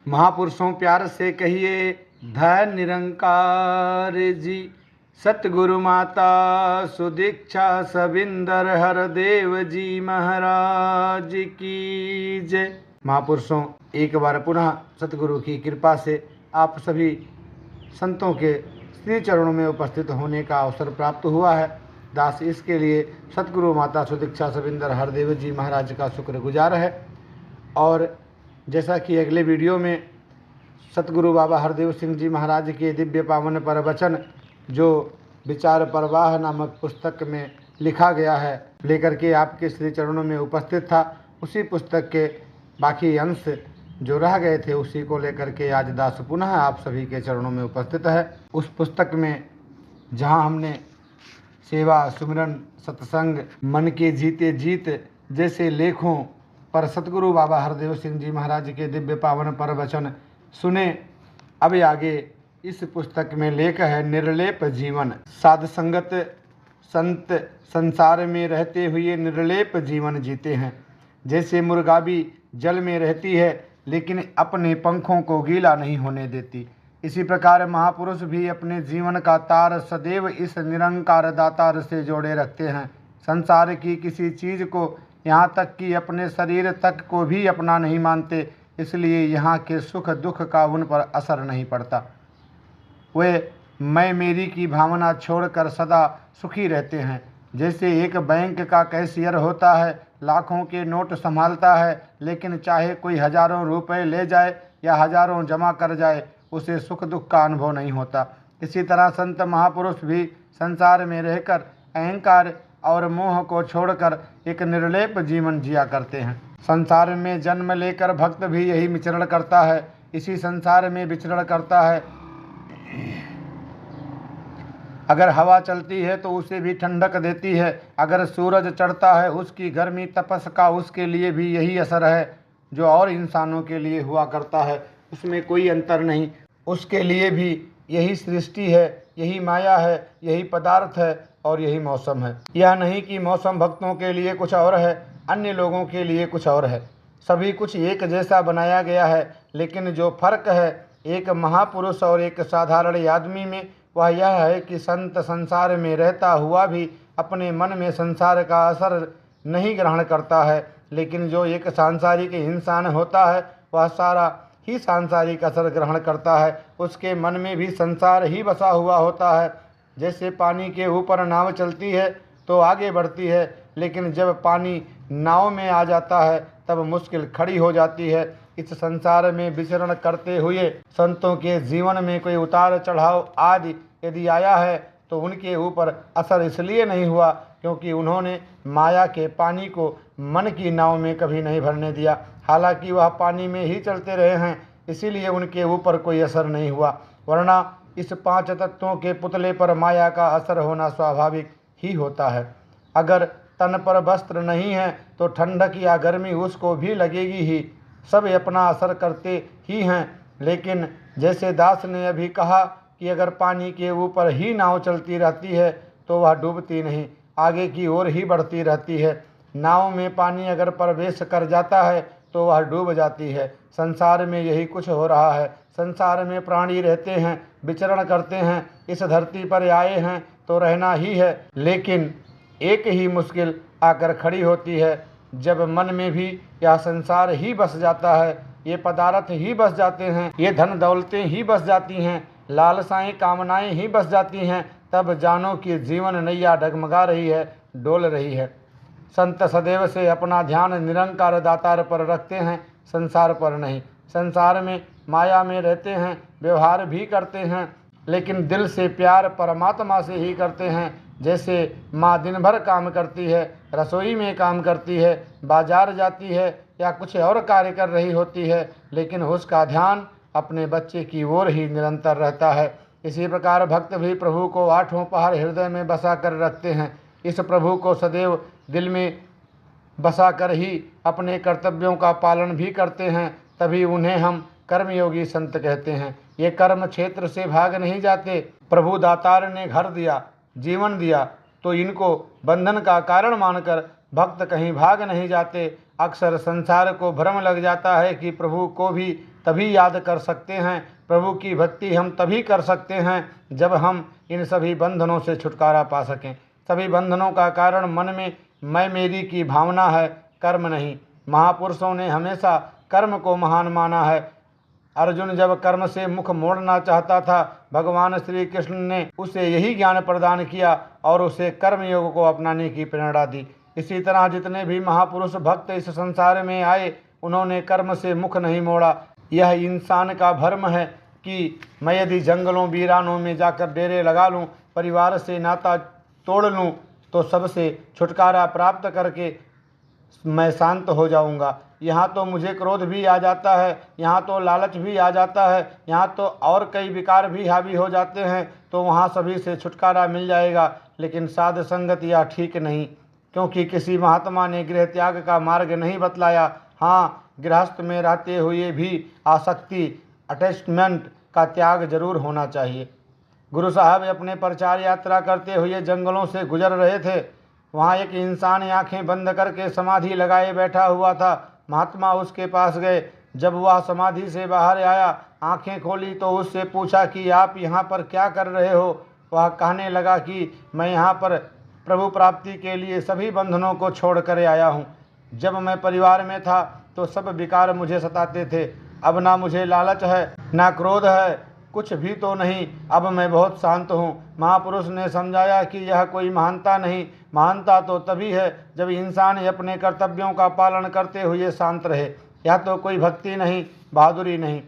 महापुरुषों प्यार से कहिए धन निरंकार जी। सतगुरु माता सुदीक्षा सविंदर हरदेव जी महाराज की जय। महापुरुषों, एक बार पुनः सतगुरु की कृपा से आप सभी संतों के श्री चरणों में उपस्थित होने का अवसर प्राप्त हुआ है। दास इसके लिए सतगुरु माता सुदीक्षा सविंदर हरदेव जी महाराज का शुक्रगुजार है। और जैसा कि अगले वीडियो में सतगुरु बाबा हरदेव सिंह जी महाराज के दिव्य पावन प्रवचन जो विचार प्रवाह नामक पुस्तक में लिखा गया है लेकर के आपके श्री चरणों में उपस्थित था, उसी पुस्तक के बाकी अंश जो रह गए थे उसी को लेकर के आज दास पुनः आप सभी के चरणों में उपस्थित है। उस पुस्तक में जहां हमने सेवा, सुमिरन, सत्संग, मन के जीते जीत जैसे लेखों पर सतगुरु बाबा हरदेव सिंह जी महाराज के दिव्य पावन प्रवचन सुने। अब आगे इस पुस्तक में लेख है निर्लेप जीवन। साध संगत संत संसार में रहते हुए निर्लेप जीवन जीते हैं। जैसे मुर्गा भी जल में रहती है लेकिन अपने पंखों को गीला नहीं होने देती, इसी प्रकार महापुरुष भी अपने जीवन का तार सदैव इस निरंकार दातार से जोड़े रखते हैं। संसार की किसी चीज़ को, यहाँ तक कि अपने शरीर तक को भी अपना नहीं मानते, इसलिए यहाँ के सुख दुख का उन पर असर नहीं पड़ता। वे मैं मेरी की भावना छोड़कर सदा सुखी रहते हैं। जैसे एक बैंक का कैशियर होता है, लाखों के नोट संभालता है, लेकिन चाहे कोई हजारों रुपए ले जाए या हजारों जमा कर जाए, उसे सुख दुख का अनुभव नहीं होता। इसी तरह संत महापुरुष भी संसार में रहकर अहंकार और मोह को छोड़कर एक निर्लेप जीवन जिया करते हैं। संसार में जन्म लेकर भक्त भी यही विचरण करता है, इसी संसार में विचरण करता है। अगर हवा चलती है तो उसे भी ठंडक देती है, अगर सूरज चढ़ता है उसकी गर्मी तपस का उसके लिए भी यही असर है जो और इंसानों के लिए हुआ करता है, उसमें कोई अंतर नहीं। उसके लिए भी यही सृष्टि है, यही माया है, यही पदार्थ है और यही मौसम है। यह नहीं कि मौसम भक्तों के लिए कुछ और है, अन्य लोगों के लिए कुछ और है। सभी कुछ एक जैसा बनाया गया है, लेकिन जो फर्क है एक महापुरुष और एक साधारण आदमी में, वह यह है कि संत संसार में रहता हुआ भी अपने मन में संसार का असर नहीं ग्रहण करता है, लेकिन जो एक सांसारिक इंसान होता है वह सारा ही सांसारिक असर ग्रहण करता है। उसके मन में भी संसार ही बसा हुआ होता है। जैसे पानी के ऊपर नाव चलती है तो आगे बढ़ती है, लेकिन जब पानी नाव में आ जाता है तब मुश्किल खड़ी हो जाती है। इस संसार में विचरण करते हुए संतों के जीवन में कोई उतार चढ़ाव आदि यदि आया है तो उनके ऊपर असर इसलिए नहीं हुआ क्योंकि उन्होंने माया के पानी को मन की नाव में कभी नहीं भरने दिया। हालांकि वह पानी में ही चलते रहे हैं, इसीलिए उनके ऊपर कोई असर नहीं हुआ, वरना इस पांच तत्वों के पुतले पर माया का असर होना स्वाभाविक ही होता है। अगर तन पर वस्त्र नहीं है तो ठंडक या गर्मी उसको भी लगेगी ही। सब अपना असर करते ही हैं, लेकिन जैसे दास ने अभी कहा कि अगर पानी के ऊपर ही नाव चलती रहती है तो वह डूबती नहीं, आगे की ओर ही बढ़ती रहती है। नाव में पानी अगर प्रवेश कर जाता है तो वह डूब जाती है। संसार में यही कुछ हो रहा है। संसार में प्राणी रहते हैं, विचरण करते हैं, इस धरती पर आए हैं तो रहना ही है, लेकिन एक ही मुश्किल आकर खड़ी होती है, जब मन में भी यह संसार ही बस जाता है, ये पदार्थ ही बस जाते हैं, ये धन दौलतें ही बस जाती हैं, लालसाएं कामनाएं ही बस जाती हैं, तब जानो कि जीवन नैया डगमगा रही है, डोल रही है। संत सदैव से अपना ध्यान निरंकार दातार पर रखते हैं, संसार पर नहीं। संसार में माया में रहते हैं, व्यवहार भी करते हैं, लेकिन दिल से प्यार परमात्मा से ही करते हैं। जैसे माँ दिन भर काम करती है, रसोई में काम करती है, बाजार जाती है या कुछ और कार्य कर रही होती है, लेकिन उसका ध्यान अपने बच्चे की ओर ही निरंतर रहता है। इसी प्रकार भक्त भी प्रभु को आठों पहर हृदय में बसा कर रखते हैं। इस प्रभु को सदैव दिल में बसा कर ही अपने कर्तव्यों का पालन भी करते हैं, तभी उन्हें हम कर्मयोगी संत कहते हैं। ये कर्म क्षेत्र से भाग नहीं जाते। प्रभु दातार ने घर दिया, जीवन दिया, तो इनको बंधन का कारण मानकर भक्त कहीं भाग नहीं जाते। अक्सर संसार को भ्रम लग जाता है कि प्रभु को भी तभी याद कर सकते हैं। प्रभु की भक्ति हम तभी कर सकते हैं जब हम इन सभी बंधनों से छुटकारा पा सकें। सभी बंधनों का कारण मन में मैं मेरी की भावना है, कर्म नहीं। महापुरुषों ने हमेशा कर्म को महान माना है। अर्जुन जब कर्म से मुख मोड़ना चाहता था, भगवान श्री कृष्ण ने उसे यही ज्ञान प्रदान किया और उसे कर्म योग को अपनाने की प्रेरणा दी। इसी तरह जितने भी महापुरुष भक्त इस संसार में आए, उन्होंने कर्म से मुख नहीं मोड़ा। यह इंसान का भ्रम है कि मैं यदि जंगलों वीरानों में जाकर डेरे लगा लूं, परिवार से नाता तोड़ लूं, तो सबसे छुटकारा प्राप्त करके मैं शांत हो जाऊंगा। यहाँ तो मुझे क्रोध भी आ जाता है, यहाँ तो लालच भी आ जाता है, यहाँ तो और कई विकार भी हावी हो जाते हैं, तो वहाँ सभी से छुटकारा मिल जाएगा। लेकिन साध संगत यह ठीक नहीं, क्योंकि किसी महात्मा ने गृह त्याग का मार्ग नहीं बतलाया। हाँ, गृहस्थ में रहते हुए भी आसक्ति, अटैचमेंट का त्याग जरूर होना चाहिए। गुरु साहब अपने प्रचार यात्रा करते हुए जंगलों से गुजर रहे थे। वहाँ एक इंसान आंखें बंद करके समाधि लगाए बैठा हुआ था। महात्मा उसके पास गए। जब वह समाधि से बाहर आया, आंखें खोली तो उससे पूछा कि आप यहाँ पर क्या कर रहे हो। वह कहने लगा कि मैं यहाँ पर प्रभु प्राप्ति के लिए सभी बंधनों को छोड़ कर आया हूँ। जब मैं परिवार में था तो सब विकार मुझे सताते थे। अब ना मुझे लालच है, ना क्रोध है, कुछ भी तो नहीं। अब मैं बहुत शांत हूँ। महापुरुष ने समझाया कि यह कोई महानता नहीं, महानता तो तभी है जब इंसान अपने कर्तव्यों का पालन करते हुए शांत रहे। यह तो कोई भक्ति नहीं, बहादुरी नहीं।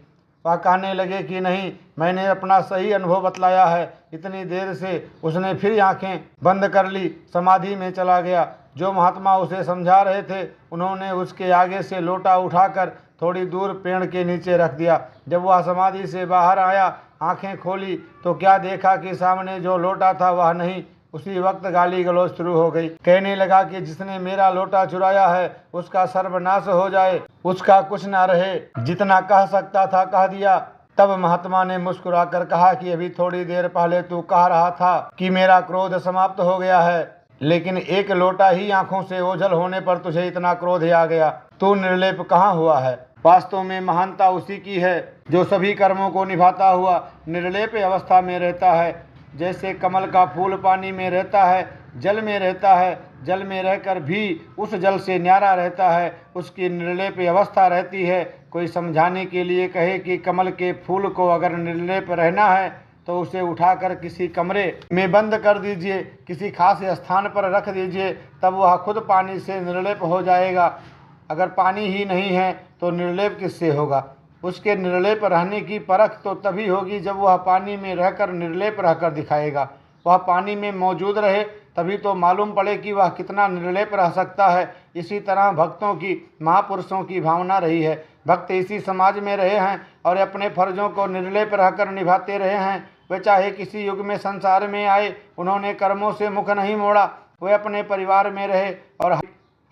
वह कहने लगे कि नहीं, मैंने अपना सही अनुभव बतलाया है। इतनी देर से उसने फिर आंखें बंद कर ली, समाधि में चला गया। जो महात्मा उसे समझा रहे थे, उन्होंने उसके आगे से लोटा उठाकर थोड़ी दूर पेड़ के नीचे रख दिया। जब वह समाधि से बाहर आया, आंखें खोली तो क्या देखा कि सामने जो लोटा था वह नहीं। उसी वक्त गाली गलौज शुरू हो गई। कहने लगा कि जिसने मेरा लोटा चुराया है उसका सर्वनाश हो जाए, उसका कुछ ना रहे। जितना कह सकता था कह दिया। तब महात्मा ने मुस्कुराकर कहा कि अभी थोड़ी देर पहले तू कह रहा था कि मेरा क्रोध समाप्त हो गया है, लेकिन एक लोटा ही आंखों से ओझल होने पर तुझे इतना क्रोध आ गया। तू निर्लेप कहाँ हुआ है। वास्तव में महानता उसी की है जो सभी कर्मों को निभाता हुआ निर्लेप अवस्था में रहता है। जैसे कमल का फूल पानी में रहता है, जल में रहता है, जल में रहकर भी उस जल से न्यारा रहता है, उसकी निर्लेप अवस्था रहती है। कोई समझाने के लिए कहे कि कमल के फूल को अगर निर्लेप रहना है तो उसे उठाकर किसी कमरे में बंद कर दीजिए, किसी खास स्थान पर रख दीजिए, तब वह खुद पानी से निर्लेप हो जाएगा। अगर पानी ही नहीं है तो निर्लेप किससे होगा। उसके निर्लेप रहने की परख तो तभी होगी जब वह पानी में रहकर निर्लेप रहकर दिखाएगा। वह पानी में मौजूद रहे तभी तो मालूम पड़े कि वह कितना निर्लेप रह सकता है। इसी तरह भक्तों की, महापुरुषों की भावना रही है। भक्त इसी समाज में रहे हैं और अपने फर्जों को निर्लेप रहकर निभाते रहे हैं। वे चाहे किसी युग में संसार में आए, उन्होंने कर्मों से मुख नहीं मोड़ा। वे अपने परिवार में रहे और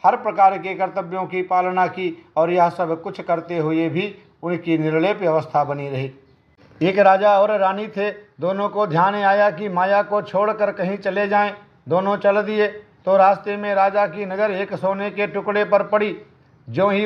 हर प्रकार के कर्तव्यों की पालना की, और यह सब कुछ करते हुए भी उनकी निर्लेप अवस्था बनी रही। एक राजा और रानी थे। दोनों को ध्यान आया कि माया को छोड़कर कहीं चले जाएं। दोनों चल दिए तो रास्ते में राजा की नज़र एक सोने के टुकड़े पर पड़ी। ज्यों ही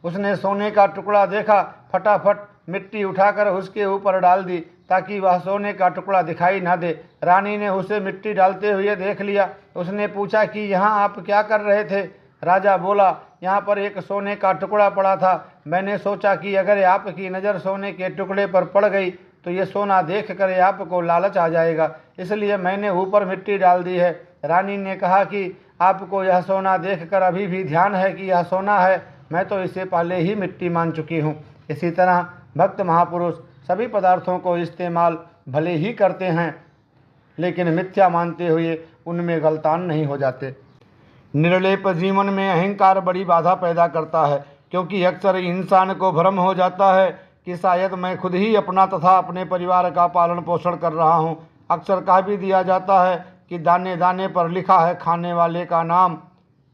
उसने सोने का टुकड़ा देखा, फटाफट मिट्टी उठाकर उसके ऊपर डाल दी ताकि वह सोने का टुकड़ा दिखाई ना दे। रानी ने उसे मिट्टी डालते हुए देख लिया। उसने पूछा कि यहाँ आप क्या कर रहे थे। राजा बोला, यहाँ पर एक सोने का टुकड़ा पड़ा था। मैंने सोचा कि अगर आपकी नज़र सोने के टुकड़े पर पड़ गई तो ये सोना देख कर आपको लालच आ जाएगा, इसलिए मैंने ऊपर मिट्टी डाल दी है। रानी ने कहा कि आपको यह सोना देखकर अभी भी ध्यान है कि यह सोना है, मैं तो इसे पहले ही मिट्टी मान चुकी हूँ। इसी तरह भक्त महापुरुष सभी पदार्थों को इस्तेमाल भले ही करते हैं, लेकिन मिथ्या मानते हुए उनमें गलतान नहीं हो जाते। निर्लेप जीवन में अहंकार बड़ी बाधा पैदा करता है, क्योंकि अक्सर इंसान को भ्रम हो जाता है कि शायद मैं खुद ही अपना तथा अपने परिवार का पालन पोषण कर रहा हूँ। अक्सर कह भी दिया जाता है कि दाने दाने पर लिखा है खाने वाले का नाम,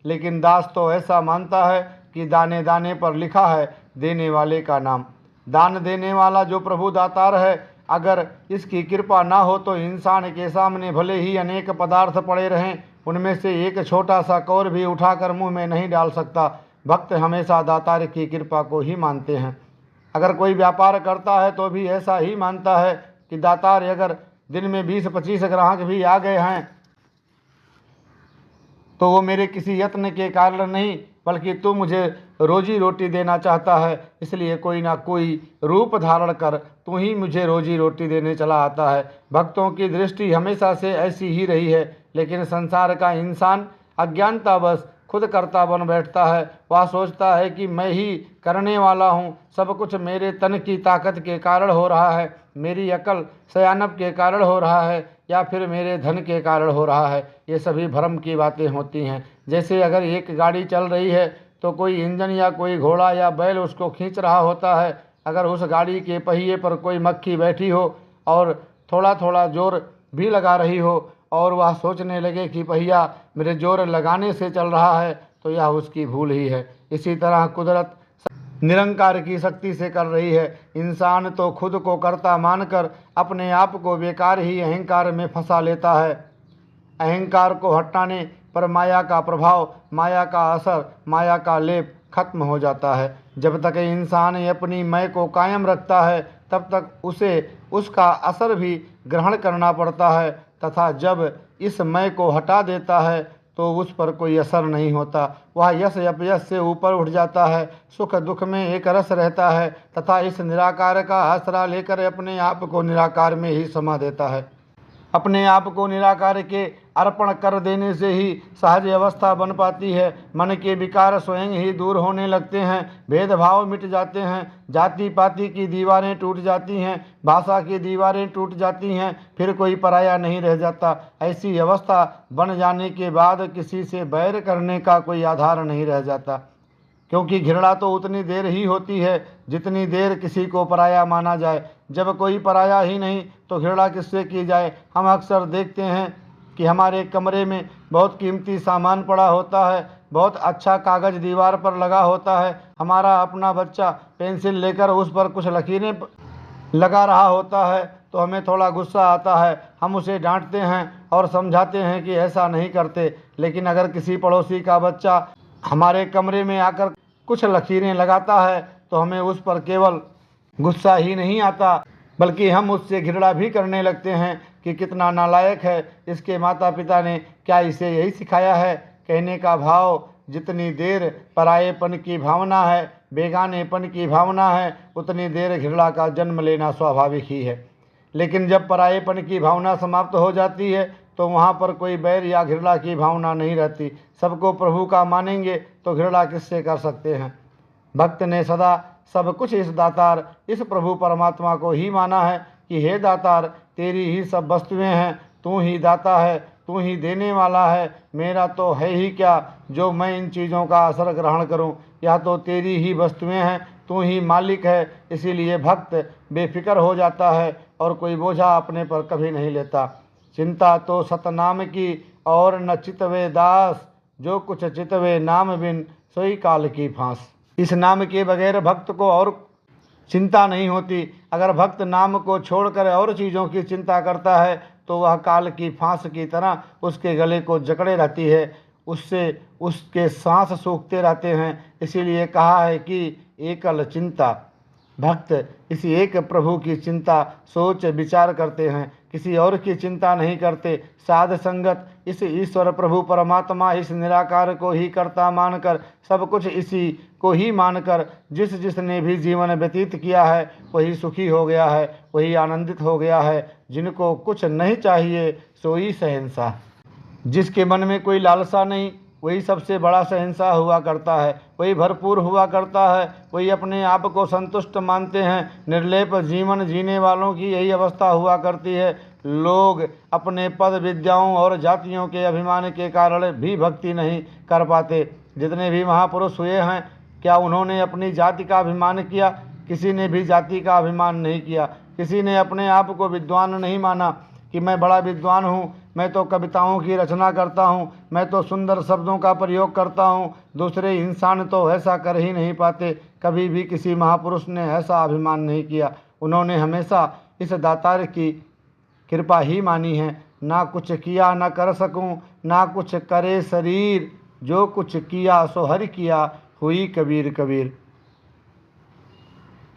लेकिन दास तो ऐसा मानता है कि दाने दाने पर लिखा है देने वाले का नाम। दान देने वाला जो प्रभु दातार है, अगर इसकी कृपा ना हो तो इंसान के सामने भले ही अनेक पदार्थ पड़े रहें, उनमें से एक छोटा सा कौर भी उठाकर मुंह में नहीं डाल सकता। भक्त हमेशा दातार की कृपा को ही मानते हैं। अगर कोई व्यापार करता है तो भी ऐसा ही मानता है कि दातार, अगर दिन में 20-25 ग्राहक भी आ गए हैं तो वो मेरे किसी यत्न के कारण नहीं, बल्कि तू मुझे रोजी रोटी देना चाहता है, इसलिए कोई ना कोई रूप धारण कर तू ही मुझे रोजी रोटी देने चला आता है। भक्तों की दृष्टि हमेशा से ऐसी ही रही है, लेकिन संसार का इंसान अज्ञानतावश खुद कर्ता बन बैठता है। वह सोचता है कि मैं ही करने वाला हूँ, सब कुछ मेरे तन की ताकत के कारण हो रहा है, मेरी अकल सयानप के कारण हो रहा है, या फिर मेरे धन के कारण हो रहा है। ये सभी भ्रम की बातें होती हैं। जैसे अगर एक गाड़ी चल रही है तो कोई इंजन या कोई घोड़ा या बैल उसको खींच रहा होता है। अगर उस गाड़ी के पहिए पर कोई मक्खी बैठी हो और थोड़ा थोड़ा जोर भी लगा रही हो और वह सोचने लगे कि पहिया मेरे जोर लगाने से चल रहा है, तो यह उसकी भूल ही है। इसी तरह कुदरत निरंकार की शक्ति से कर रही है। इंसान तो खुद को कर्ता मानकर अपने आप को बेकार ही अहंकार में फंसा लेता है। अहंकार को हटाने पर माया का प्रभाव, माया का असर, माया का लेप खत्म हो जाता है। जब तक इंसान अपनी मैं को कायम रखता है तब तक उसे उसका असर भी ग्रहण करना पड़ता है, तथा जब इस मैं को हटा देता है तो उस पर कोई असर नहीं होता। वह यश अपयश से ऊपर उठ जाता है, सुख दुख में एक रस रहता है, तथा इस निराकार का आसरा लेकर अपने आप को निराकार में ही समा देता है। अपने आप को निराकार के अर्पण कर देने से ही सहज अवस्था बन पाती है। मन के विकार स्वयं ही दूर होने लगते हैं, भेदभाव मिट जाते हैं, जाति पाति की दीवारें टूट जाती हैं, भाषा की दीवारें टूट जाती हैं, फिर कोई पराया नहीं रह जाता। ऐसी अवस्था बन जाने के बाद किसी से बैर करने का कोई आधार नहीं रह जाता, क्योंकि घृणा तो उतनी देर ही होती है जितनी देर किसी को पराया माना जाए। जब कोई पराया ही नहीं तो घृणा किससे की जाए। हम अक्सर देखते हैं कि हमारे कमरे में बहुत कीमती सामान पड़ा होता है, बहुत अच्छा कागज़ दीवार पर लगा होता है, हमारा अपना बच्चा पेंसिल लेकर उस पर कुछ लकीरें लगा रहा होता है तो हमें थोड़ा गुस्सा आता है। हम उसे डांटते हैं और समझाते हैं कि ऐसा नहीं करते, लेकिन अगर किसी पड़ोसी का बच्चा हमारे कमरे में आकर कुछ लकीरें लगाता है तो हमें उस पर केवल गुस्सा ही नहीं आता, बल्कि हम उससे घृणा भी करने लगते हैं कि कितना नालायक है, इसके माता पिता ने क्या इसे यही सिखाया है। कहने का भाव, जितनी देर परायेपन की भावना है, बेगानेपन की भावना है, उतनी देर घृणा का जन्म लेना स्वाभाविक ही है। लेकिन जब परायेपन की भावना समाप्त हो जाती है तो वहाँ पर कोई बैर या घृणा की भावना नहीं रहती। सबको प्रभु का मानेंगे तो घृणा किससे कर सकते हैं। भक्त ने सदा सब कुछ इस दातार, इस प्रभु परमात्मा को ही माना है कि हे दातार, तेरी ही सब वस्तुएं हैं, तू ही दाता है, तू ही देने वाला है, मेरा तो है ही क्या जो मैं इन चीज़ों का असर ग्रहण करूं। यह तो तेरी ही वस्तुएं हैं, तू ही मालिक है। इसीलिए भक्त बेफिक्र हो जाता है और कोई बोझा अपने पर कभी नहीं लेता। चिंता तो सतनाम की और न चितवे दास, जो कुछ चितवे नाम बिन सोई काल की फांस। इस नाम के बगैर भक्त को और चिंता नहीं होती। अगर भक्त नाम को छोड़कर और चीज़ों की चिंता करता है तो वह काल की फांस की तरह उसके गले को जकड़े रहती है, उससे उसके सांस सूखते रहते हैं। इसीलिए कहा है कि एकल चिंता। भक्त इसी एक प्रभु की चिंता सोच विचार करते हैं, किसी और की चिंता नहीं करते। साध संगत इस ईश्वर प्रभु परमात्मा, इस निराकार को ही कर्ता मानकर, सब कुछ इसी को ही मानकर जिसने भी जीवन व्यतीत किया है वही सुखी हो गया है, वही आनंदित हो गया है। जिनको कुछ नहीं चाहिए सोई शहंशाह। जिसके मन में कोई लालसा नहीं वही सबसे बड़ा शहंशाह हुआ करता है, वही भरपूर हुआ करता है, वही अपने आप को संतुष्ट मानते हैं। निर्लेप जीवन जीने वालों की यही अवस्था हुआ करती है। लोग अपने पद, विद्याओं और जातियों के अभिमान के कारण भी भक्ति नहीं कर पाते। जितने भी महापुरुष हुए हैं, क्या उन्होंने अपनी जाति का अभिमान किया? किसी ने भी जाति का अभिमान नहीं किया। किसी ने अपने आप को विद्वान नहीं माना कि मैं बड़ा विद्वान हूँ, मैं तो कविताओं की रचना करता हूँ, मैं तो सुंदर शब्दों का प्रयोग करता हूँ। दूसरे इंसान तो ऐसा कर ही नहीं पाते। कभी भी किसी महापुरुष ने ऐसा अभिमान नहीं किया। उन्होंने हमेशा इस दातार की कृपा ही मानी है। ना कुछ किया न कर सकूं, ना कुछ करे शरीर, जो कुछ किया सो हरि किया, हुई कबीर कबीर।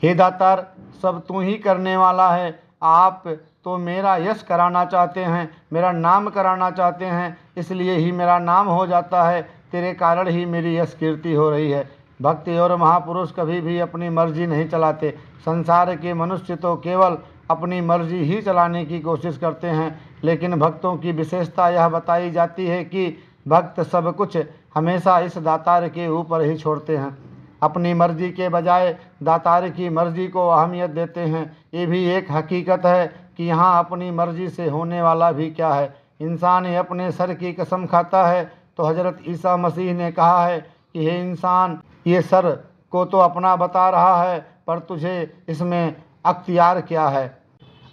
हे दातार, सब तू ही करने वाला है। आप तो मेरा यश कराना चाहते हैं, मेरा नाम कराना चाहते हैं, इसलिए ही मेरा नाम हो जाता है। तेरे कारण ही मेरी यश कीर्ति हो रही है। भक्ति और महापुरुष कभी भी अपनी मर्जी नहीं चलाते। संसार के मनुष्य तो केवल अपनी मर्जी ही चलाने की कोशिश करते हैं, लेकिन भक्तों की विशेषता यह बताई जाती है कि भक्त सब कुछ हमेशा इस दातार के ऊपर ही छोड़ते हैं। अपनी मर्जी के बजाय दातार की मर्जी को अहमियत देते हैं। ये भी एक हकीकत है कि यहाँ अपनी मर्जी से होने वाला भी क्या है। इंसान ही अपने सर की कसम खाता है, तो हजरत ईसा मसीह ने कहा है कि हे इंसान, ये सर को तो अपना बता रहा है, पर तुझे इसमें अख्तियार क्या है?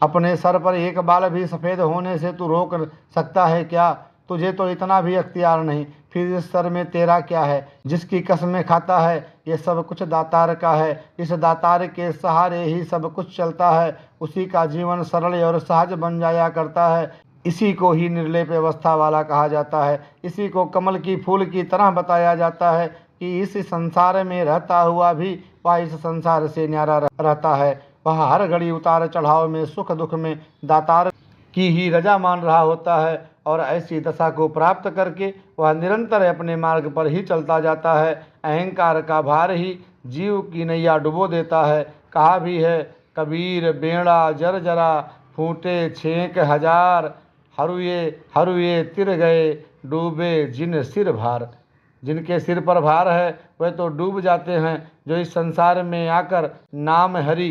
अपने सर पर एक बाल भी सफ़ेद होने से तू रोक सकता है क्या? तुझे तो इतना भी अख्तियार नहीं, फिर इस सर में तेरा क्या है? जिसकी कसमें खाता है, ये सब कुछ दातार का है। इस दातार के सहारे ही सब कुछ चलता है। उसी का जीवन सरल और सहज बन जाया करता है। इसी को ही निर्लेप अवस्था वाला कहा जाता है। इसी को कमल की फूल की तरह बताया जाता है कि इस संसार में रहता हुआ भी वह इस संसार से न्यारा रहता है। वह हर घड़ी उतार चढ़ाव में, सुख दुख में दातार की ही रजा मान रहा होता है, और ऐसी दशा को प्राप्त करके वह निरंतर अपने मार्ग पर ही चलता जाता है। अहंकार का भार ही जीव की नैया डुबो देता है। कहा भी है, कबीर बेड़ा जर जरा, फूटे छेक हजार, हरुए हरुए तिर गए, डूबे जिन सिर भार। जिनके सिर पर भार है वह तो डूब जाते हैं। जो इस संसार में आकर नाम हरि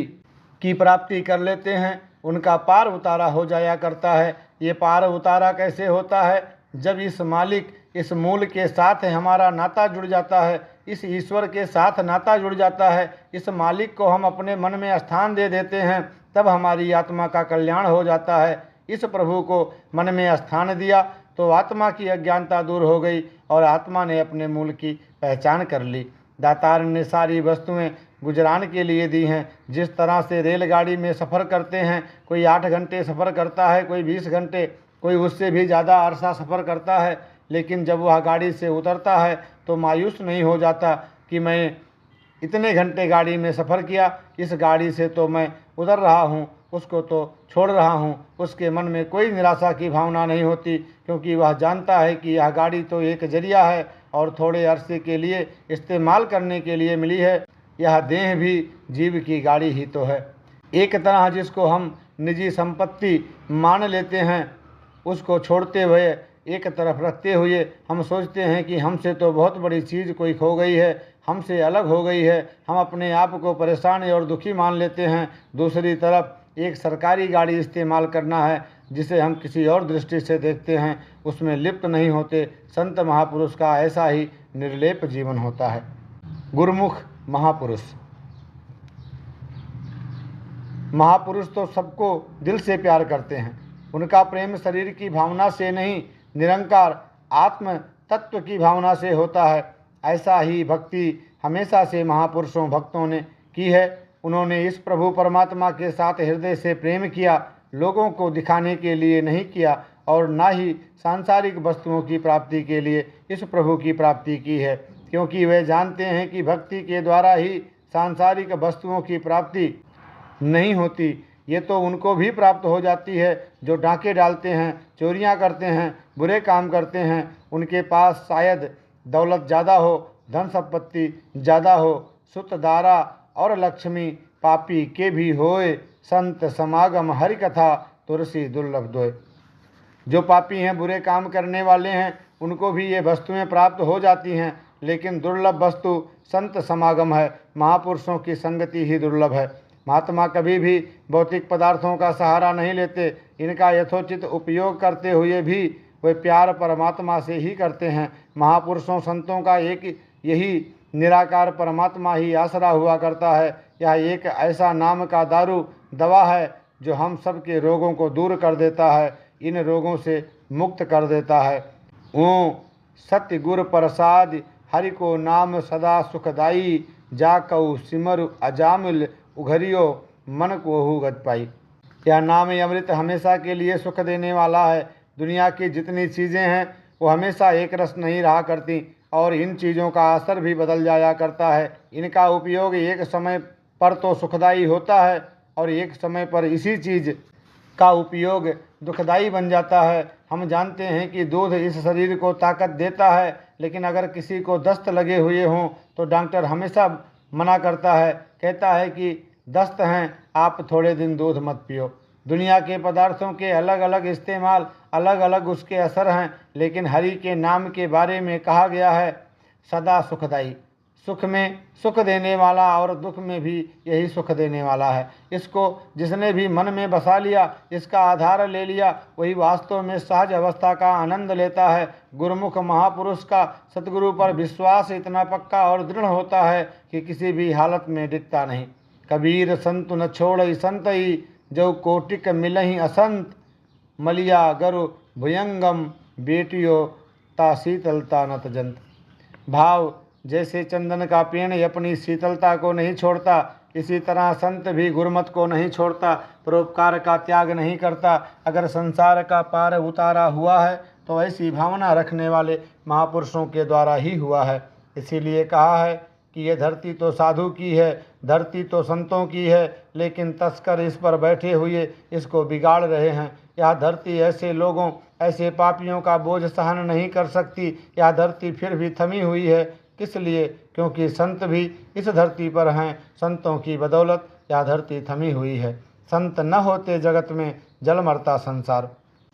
की प्राप्ति कर लेते हैं, उनका पार उतारा हो जाया करता है। ये पार उतारा कैसे होता है? जब इस मालिक, इस मूल के साथ हमारा नाता जुड़ जाता है, इस ईश्वर के साथ नाता जुड़ जाता है, इस मालिक को हम अपने मन में स्थान दे देते हैं, तब हमारी आत्मा का कल्याण हो जाता है। इस प्रभु को मन में स्थान दिया तो आत्मा की अज्ञानता दूर हो गई और आत्मा ने अपने मूल की पहचान कर ली। दातार ने सारी वस्तुएं गुजरान के लिए दी हैं। जिस तरह से रेलगाड़ी में सफ़र करते हैं, कोई 8 घंटे सफ़र करता है, कोई 20 घंटे, कोई उससे भी ज़्यादा अरसा सफ़र करता है, लेकिन जब वह गाड़ी से उतरता है तो मायूस नहीं हो जाता कि मैं इतने घंटे गाड़ी में सफ़र किया, इस गाड़ी से तो मैं उतर रहा हूँ, उसको तो छोड़ रहा हूँ। उसके मन में कोई निराशा की भावना नहीं होती, क्योंकि वह जानता है कि यह गाड़ी तो एक जरिया है और थोड़े अरसे के लिए इस्तेमाल करने के लिए मिली है। यह देह भी जीव की गाड़ी ही तो है। एक तरह जिसको हम निजी संपत्ति मान लेते हैं, उसको छोड़ते हुए एक तरफ रखते हुए हम सोचते हैं कि हमसे तो बहुत बड़ी चीज़ कोई खो गई है, हमसे अलग हो गई है। हम अपने आप को परेशान और दुखी मान लेते हैं। दूसरी तरफ एक सरकारी गाड़ी इस्तेमाल करना है, जिसे हम किसी और दृष्टि से देखते हैं, उसमें लिप्त नहीं होते। संत महापुरुष का ऐसा ही निर्लेप जीवन होता है। गुरुमुख महापुरुष। महापुरुष तो सबको दिल से प्यार करते हैं। उनका प्रेम शरीर की भावना से नहीं, निरंकार आत्म तत्व की भावना से होता है। ऐसा ही भक्ति हमेशा से महापुरुषों भक्तों ने की है। उन्होंने इस प्रभु परमात्मा के साथ हृदय से प्रेम किया, लोगों को दिखाने के लिए नहीं किया और ना ही सांसारिक वस्तुओं की प्राप्ति के लिए इस प्रभु की प्राप्ति की है, क्योंकि वे जानते हैं कि भक्ति के द्वारा ही सांसारिक वस्तुओं की प्राप्ति नहीं होती। ये तो उनको भी प्राप्त हो जाती है जो डाके डालते हैं, चोरियां करते हैं, बुरे काम करते हैं। उनके पास शायद दौलत ज़्यादा हो, धन संपत्ति ज़्यादा हो, सुत दारा और लक्ष्मी, पापी के भी होए, संत समागम हरि कथा, तुलसी दुर्लभ दोय। जो पापी हैं, बुरे काम करने वाले हैं, उनको भी ये वस्तुएं प्राप्त हो जाती हैं, लेकिन दुर्लभ वस्तु संत समागम है। महापुरुषों की संगति ही दुर्लभ है। महात्मा कभी भी भौतिक पदार्थों का सहारा नहीं लेते। इनका यथोचित उपयोग करते हुए भी वे प्यार परमात्मा से ही करते हैं। महापुरुषों संतों का एक यही निराकार परमात्मा ही आसरा हुआ करता है। यह एक ऐसा नाम का दारू दवा है जो हम सब के रोगों को दूर कर देता है, इन रोगों से मुक्त कर देता है। ओ सत्य गुर प्रसाद हरि को नाम सदा सुखदाई, जा कऊ सिमरु अजामिल उघरियो मन को हु गत पाई। यह नाम अमृत हमेशा के लिए सुख देने वाला है। दुनिया की जितनी चीज़ें हैं वो हमेशा एक रस नहीं रहा करती और इन चीज़ों का असर भी बदल जाया करता है। इनका उपयोग एक समय पर तो सुखदायी होता है और एक समय पर इसी चीज़ का उपयोग दुखदायी बन जाता है। हम जानते हैं कि दूध इस शरीर को ताकत देता है, लेकिन अगर किसी को दस्त लगे हुए हों तो डॉक्टर हमेशा मना करता है, कहता है कि दस्त हैं, आप थोड़े दिन दूध मत पियो। दुनिया के पदार्थों के अलग अलग इस्तेमाल, अलग अलग उसके असर हैं, लेकिन हरि के नाम के बारे में कहा गया है सदा सुखदायी, सुख में सुख देने वाला और दुख में भी यही सुख देने वाला है। इसको जिसने भी मन में बसा लिया, इसका आधार ले लिया, वही वास्तव में सहज अवस्था का आनंद लेता है। गुरुमुख महापुरुष का सतगुरु पर विश्वास इतना पक्का और दृढ़ होता है कि किसी भी हालत में डिगता नहीं। कबीर संत न छोड़ई संतई, जो कोटिक मिलहि असंत, मलिया गरु भुयंगम, बेटियों ता शीतलता न तजंत। भाव, जैसे चंदन का पेड़ अपनी शीतलता को नहीं छोड़ता, इसी तरह संत भी गुरमत को नहीं छोड़ता, परोपकार का त्याग नहीं करता। अगर संसार का पार उतारा हुआ है तो ऐसी भावना रखने वाले महापुरुषों के द्वारा ही हुआ है। इसीलिए कहा है कि ये धरती तो साधु की है, धरती तो संतों की है, लेकिन तस्कर इस पर बैठे हुए इसको बिगाड़ रहे हैं। यह धरती ऐसे लोगों, ऐसे पापियों का बोझ सहन नहीं कर सकती। यह धरती फिर भी थमी हुई है, किस लिए? क्योंकि संत भी इस धरती पर हैं। संतों की बदौलत यह धरती थमी हुई है। संत न होते जगत में जल मरता संसार।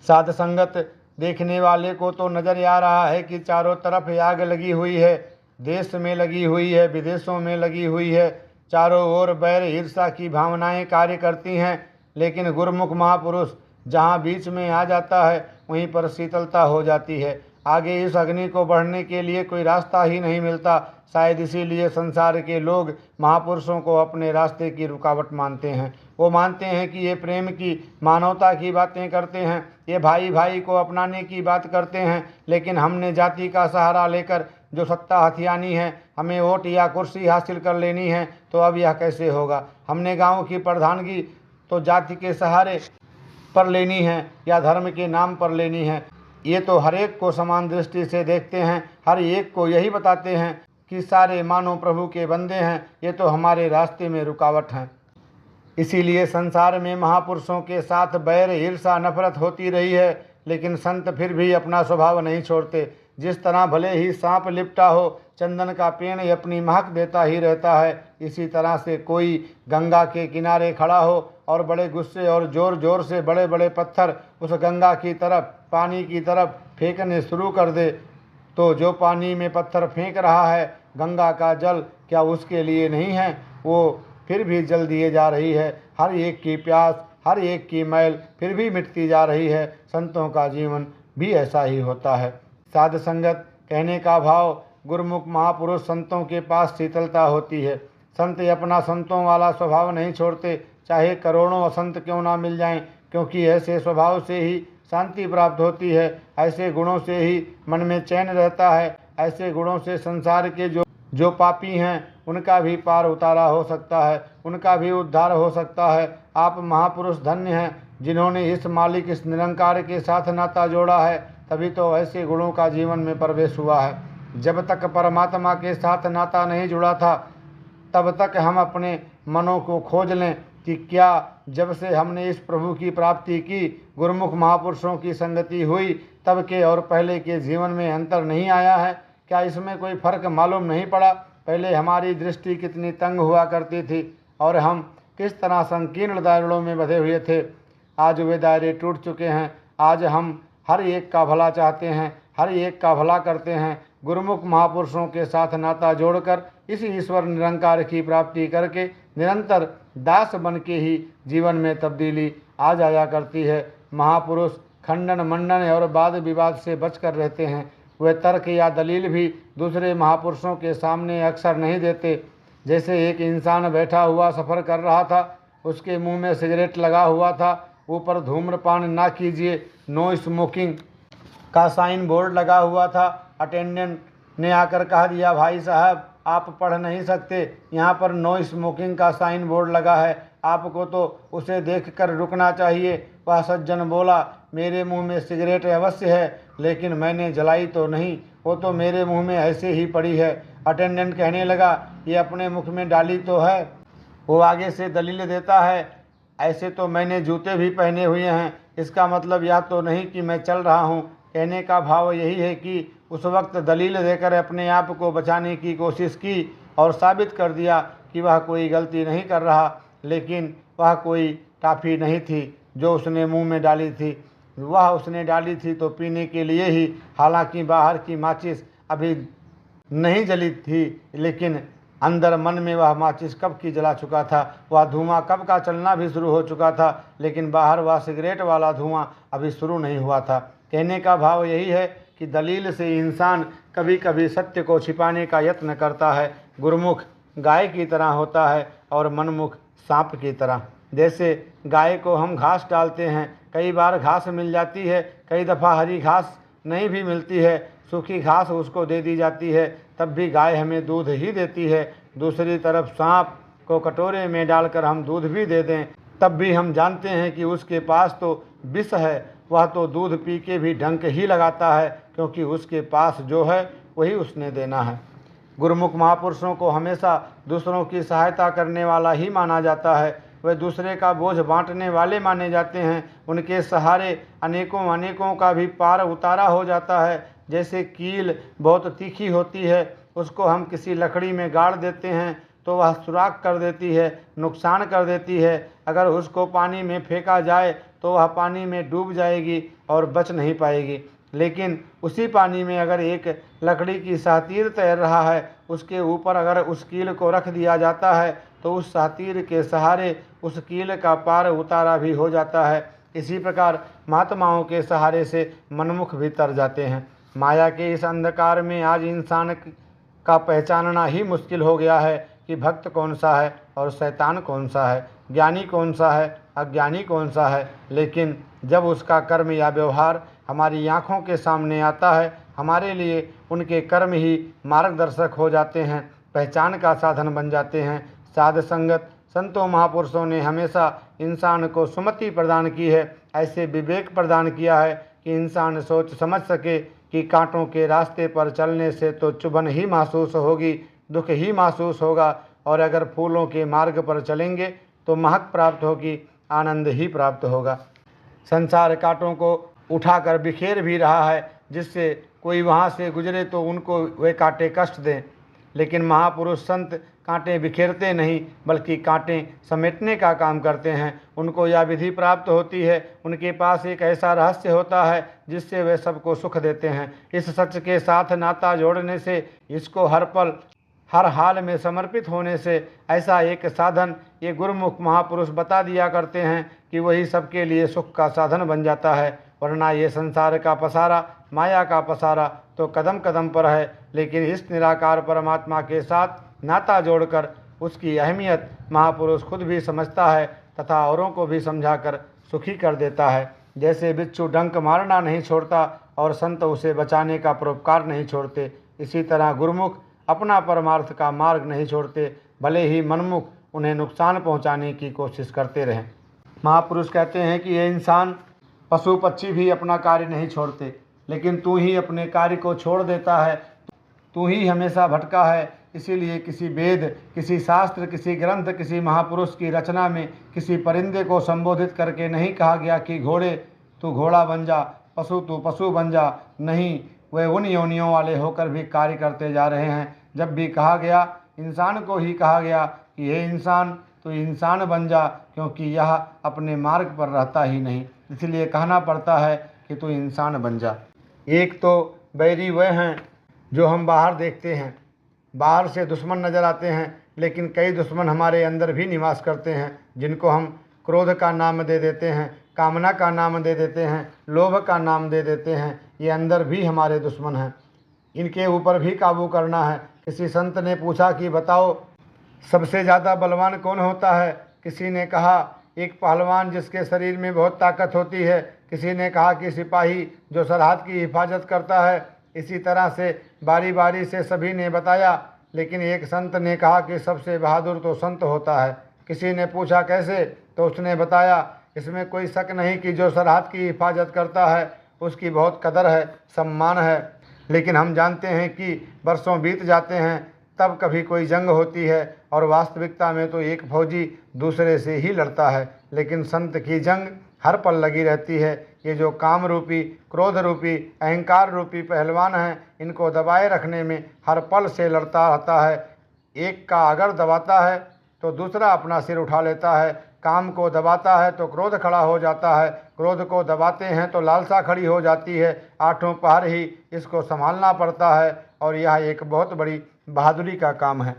साध संगत देखने वाले को तो नजर आ रहा है कि चारों तरफ आग लगी हुई है, देश में लगी हुई है, विदेशों में लगी हुई है, चारों ओर बैर ईर्षा की भावनाएं कार्य करती हैं। लेकिन गुरुमुख महापुरुष जहाँ बीच में आ जाता है वहीं पर शीतलता हो जाती है। आगे इस अग्नि को बढ़ने के लिए कोई रास्ता ही नहीं मिलता। शायद इसीलिए संसार के लोग महापुरुषों को अपने रास्ते की रुकावट मानते हैं। वो मानते हैं कि ये प्रेम की, मानवता की बातें करते हैं, ये भाई भाई को अपनाने की बात करते हैं। लेकिन हमने जाति का सहारा लेकर जो सत्ता हथियानी है, हमें वोट या कुर्सी हासिल कर लेनी है, तो अब यह कैसे होगा? हमने गाँव की प्रधानगी तो जाति के सहारे पर लेनी है या धर्म के नाम पर लेनी है? ये तो हर एक को समान दृष्टि से देखते हैं, हर एक को यही बताते हैं कि सारे मानव प्रभु के बंदे हैं, ये तो हमारे रास्ते में रुकावट हैं। इसीलिए संसार में महापुरुषों के साथ बैर ईर्षा नफरत होती रही है, लेकिन संत फिर भी अपना स्वभाव नहीं छोड़ते। जिस तरह भले ही सांप लिपटा हो, चंदन का पेड़ अपनी महक देता ही रहता है, इसी तरह से कोई गंगा के किनारे खड़ा हो और बड़े गुस्से और जोर जोर से बड़े बड़े पत्थर उस गंगा की तरफ, पानी की तरफ फेंकने शुरू कर दे, तो जो पानी में पत्थर फेंक रहा है, गंगा का जल क्या उसके लिए नहीं है? वो फिर भी जल दिए जा रही है। हर एक की प्यास, हर एक की मैल फिर भी मिटती जा रही है। संतों का जीवन भी ऐसा ही होता है। साध संगत कहने का भाव, गुरुमुख महापुरुष संतों के पास शीतलता होती है। संत अपना संतों वाला स्वभाव नहीं छोड़ते, चाहे करोड़ों असंत क्यों ना मिल जाएं, क्योंकि ऐसे स्वभाव से ही शांति प्राप्त होती है। ऐसे गुणों से ही मन में चैन रहता है। ऐसे गुणों से संसार के जो पापी हैं उनका भी पार उतारा हो सकता है, उनका भी उद्धार हो सकता है। आप महापुरुष धन्य हैं जिन्होंने इस मालिक, इस निरंकार के साथ नाता जोड़ा है, तभी तो ऐसे गुणों का जीवन में प्रवेश हुआ है। जब तक परमात्मा के साथ नाता नहीं जुड़ा था, तब तक हम अपने मनों को खोज लें कि क्या जब से हमने इस प्रभु की प्राप्ति की, गुरुमुख महापुरुषों की संगति हुई, तब के और पहले के जीवन में अंतर नहीं आया है? क्या इसमें कोई फर्क मालूम नहीं पड़ा? पहले हमारी दृष्टि कितनी तंग हुआ करती थी और हम किस तरह संकीर्ण दायरों में बंधे हुए थे। आज वे दायरे टूट चुके हैं। आज हम हर एक का भला चाहते हैं, हर एक का भला करते हैं। गुरुमुख महापुरुषों के साथ नाता जोड़कर इस ईश्वर निरंकार की प्राप्ति करके निरंतर दास बन के ही जीवन में तब्दीली आ जाया करती है। महापुरुष खंडन मंडन और वाद विवाद से बचकर रहते हैं। वे तर्क या दलील भी दूसरे महापुरुषों के सामने अक्सर नहीं देते। जैसे एक इंसान बैठा हुआ सफ़र कर रहा था, उसके मुंह में सिगरेट लगा हुआ था, ऊपर धूम्रपान ना कीजिए, नो स्मोकिंग का साइन बोर्ड लगा हुआ था। अटेंडेंट ने आकर कह दिया, भाई साहब आप पढ़ नहीं सकते, यहाँ पर नो स्मोकिंग का साइन बोर्ड लगा है, आपको तो उसे देखकर रुकना चाहिए। वह सज्जन बोला, मेरे मुंह में सिगरेट अवश्य है, लेकिन मैंने जलाई तो नहीं, वो तो मेरे मुंह में ऐसे ही पड़ी है। अटेंडेंट कहने लगा, ये अपने मुख में डाली तो है, वो आगे से दलील देता है, ऐसे तो मैंने जूते भी पहने हुए हैं, इसका मतलब यह तो नहीं कि मैं चल रहा हूँ। कहने का भाव यही है कि उस वक्त दलील देकर अपने आप को बचाने की कोशिश की और साबित कर दिया कि वह कोई गलती नहीं कर रहा, लेकिन वह कोई टॉफ़ी नहीं थी जो उसने मुंह में डाली थी। वह उसने डाली थी तो पीने के लिए ही, हालांकि बाहर की माचिस अभी नहीं जली थी, लेकिन अंदर मन में वह माचिस कब की जला चुका था। वह धुआं कब का चलना भी शुरू हो चुका था, लेकिन बाहर वह सिगरेट वाला धुआं अभी शुरू नहीं हुआ था। कहने का भाव यही है कि दलील से इंसान कभी कभी सत्य को छिपाने का यत्न करता है। गुरुमुख गाय की तरह होता है और मनमुख सांप की तरह। जैसे गाय को हम घास डालते हैं, कई बार घास मिल जाती है, कई दफ़ा हरी घास नहीं भी मिलती है, सूखी घास उसको दे दी जाती है, तब भी गाय हमें दूध ही देती है। दूसरी तरफ सांप को कटोरे में डालकर हम दूध भी दे दें, तब भी हम जानते हैं कि उसके पास तो विष है, वह तो दूध पी के भी डंक ही लगाता है, क्योंकि उसके पास जो है वही उसने देना है। गुरुमुख महापुरुषों को हमेशा दूसरों की सहायता करने वाला ही माना जाता है। वे दूसरे का बोझ बांटने वाले माने जाते हैं। उनके सहारे अनेकों अनेकों का भी पार उतारा हो जाता है। जैसे कील बहुत तीखी होती है, उसको हम किसी लकड़ी में गाड़ देते हैं तो वह सुराख कर देती है, नुकसान कर देती है। अगर उसको पानी में फेंका जाए तो वह पानी में डूब जाएगी और बच नहीं पाएगी। लेकिन उसी पानी में अगर एक लकड़ी की सातीर तैर रहा है, उसके ऊपर अगर उस कील को रख दिया जाता है तो उस सातीर के सहारे उस कील का पार उतारा भी हो जाता है। इसी प्रकार महात्माओं के सहारे से मनमुख भी तर जाते हैं। माया के इस अंधकार में आज इंसान का पहचानना ही मुश्किल हो गया है कि भक्त कौन सा है और शैतान कौन सा है, ज्ञानी कौन सा है, अज्ञानी कौन सा है। लेकिन जब उसका कर्म या व्यवहार हमारी आँखों के सामने आता है, हमारे लिए उनके कर्म ही मार्गदर्शक हो जाते हैं, पहचान का साधन बन जाते हैं। साध संगत संतों महापुरुषों ने हमेशा इंसान को सुमति प्रदान की है, ऐसे विवेक प्रदान किया है कि इंसान सोच समझ सके कि कांटों के रास्ते पर चलने से तो चुभन ही महसूस होगी, दुख ही महसूस होगा, और अगर फूलों के मार्ग पर चलेंगे तो महक प्राप्त होगी, आनंद ही प्राप्त होगा। संसार कांटों को उठाकर बिखेर भी रहा है, जिससे कोई वहाँ से गुजरे तो उनको वे कांटे कष्ट दें, लेकिन महापुरुष संत कांटे बिखेरते नहीं बल्कि कांटे समेटने का काम करते हैं। उनको यह विधि प्राप्त होती है, उनके पास एक ऐसा रहस्य होता है जिससे वे सबको सुख देते हैं। इस सच के साथ नाता जोड़ने से, इसको हर पल हर हाल में समर्पित होने से, ऐसा एक साधन ये गुरुमुख महापुरुष बता दिया करते हैं कि वही सबके लिए सुख का साधन बन जाता है। वरना ये संसार का पसारा, माया का पसारा तो कदम कदम पर है, लेकिन इस निराकार परमात्मा के साथ नाता जोड़कर उसकी अहमियत महापुरुष खुद भी समझता है तथा औरों को भी समझाकर सुखी कर देता है। जैसे बिच्छू डंक मारना नहीं छोड़ता और संत उसे बचाने का परोपकार नहीं छोड़ते, इसी तरह गुरुमुख अपना परमार्थ का मार्ग नहीं छोड़ते, भले ही मनमुख उन्हें नुकसान पहुंचाने की कोशिश करते रहें। महापुरुष कहते हैं कि ये इंसान, पशु पक्षी भी अपना कार्य नहीं छोड़ते, लेकिन तू ही अपने कार्य को छोड़ देता है। तू ही हमेशा भटका है, इसीलिए किसी वेद, किसी शास्त्र, किसी ग्रंथ, किसी महापुरुष की रचना में किसी परिंदे को संबोधित करके नहीं कहा गया कि घोड़े तू घोड़ा बन जा, पशु तू पशु बन जा। नहीं, वे उन योनियों वाले होकर भी कार्य करते जा रहे हैं। जब भी कहा गया, इंसान को ही कहा गया कि हे इंसान तो इंसान बन जा, क्योंकि यह अपने मार्ग पर रहता ही नहीं, इसलिए कहना पड़ता है कि तू इंसान बन जा। एक तो बैरी वे हैं जो हम बाहर देखते हैं, बाहर से दुश्मन नज़र आते हैं, लेकिन कई दुश्मन हमारे अंदर भी निवास करते हैं, जिनको हम क्रोध का नाम दे देते हैं, कामना का नाम दे देते हैं, लोभ का नाम दे देते हैं। ये अंदर भी हमारे दुश्मन हैं, इनके ऊपर भी काबू करना है। किसी संत ने पूछा कि बताओ सबसे ज़्यादा बलवान कौन होता है? किसी ने कहा एक पहलवान जिसके शरीर में बहुत ताकत होती है, किसी ने कहा कि सिपाही जो सरहद की हिफाजत करता है। इसी तरह से बारी बारी से सभी ने बताया, लेकिन एक संत ने कहा कि सबसे बहादुर तो संत होता है। किसी ने पूछा कैसे, तो उसने बताया इसमें कोई शक नहीं कि जो सरहद की हिफाजत करता है उसकी बहुत कदर है, सम्मान है। लेकिन हम जानते हैं कि बरसों बीत जाते हैं तब कभी कोई जंग होती है और वास्तविकता में तो एक फौजी दूसरे से ही लड़ता है, लेकिन संत की जंग हर पल लगी रहती है। ये जो काम रूपी, क्रोध रूपी, अहंकार रूपी पहलवान हैं, इनको दबाए रखने में हर पल से लड़ता रहता है। एक का अगर दबाता है तो दूसरा अपना सिर उठा लेता है। काम को दबाता है तो क्रोध खड़ा हो जाता है, क्रोध को दबाते हैं तो लालसा खड़ी हो जाती है। आठों पहर ही इसको संभालना पड़ता है और यह एक बहुत बड़ी बहादुरी का काम है।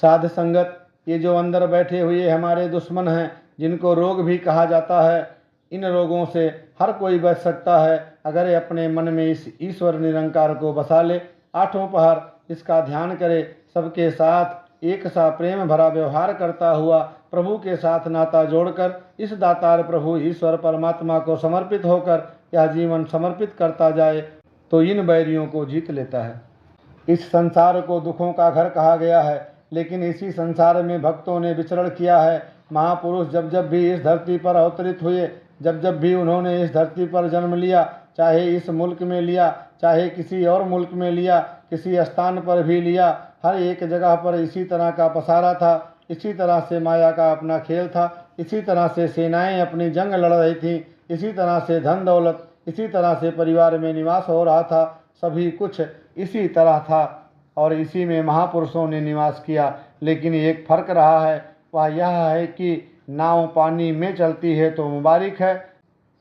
साध संगत, ये जो अंदर बैठे हुए हमारे दुश्मन हैं, जिनको रोग भी कहा जाता है, इन रोगों से हर कोई बच सकता है अगर ये अपने मन में इस ईश्वर निरंकार को बसा ले। आठों पहर इसका ध्यान करे, सबके साथ एक सा प्रेम भरा व्यवहार करता हुआ प्रभु के साथ नाता जोड़कर इस दातार प्रभु ईश्वर परमात्मा को समर्पित होकर यह जीवन समर्पित करता जाए तो इन बैरियों को जीत लेता है। इस संसार को दुखों का घर कहा गया है, लेकिन इसी संसार में भक्तों ने विचरण किया है। महापुरुष जब जब भी इस धरती पर अवतरित हुए, जब जब भी उन्होंने इस धरती पर जन्म लिया, चाहे इस मुल्क में लिया, चाहे किसी और मुल्क में लिया, किसी स्थान पर भी लिया, हर एक जगह पर इसी तरह का पसारा था, इसी तरह से माया का अपना खेल था, इसी तरह से सेनाएं अपनी जंग लड़ रही थीं, इसी तरह से धन दौलत, इसी तरह से परिवार में निवास हो रहा था। सभी कुछ इसी तरह था और इसी में महापुरुषों ने निवास किया। लेकिन एक फर्क रहा है, वह यह है कि नाव पानी में चलती है तो मुबारक है,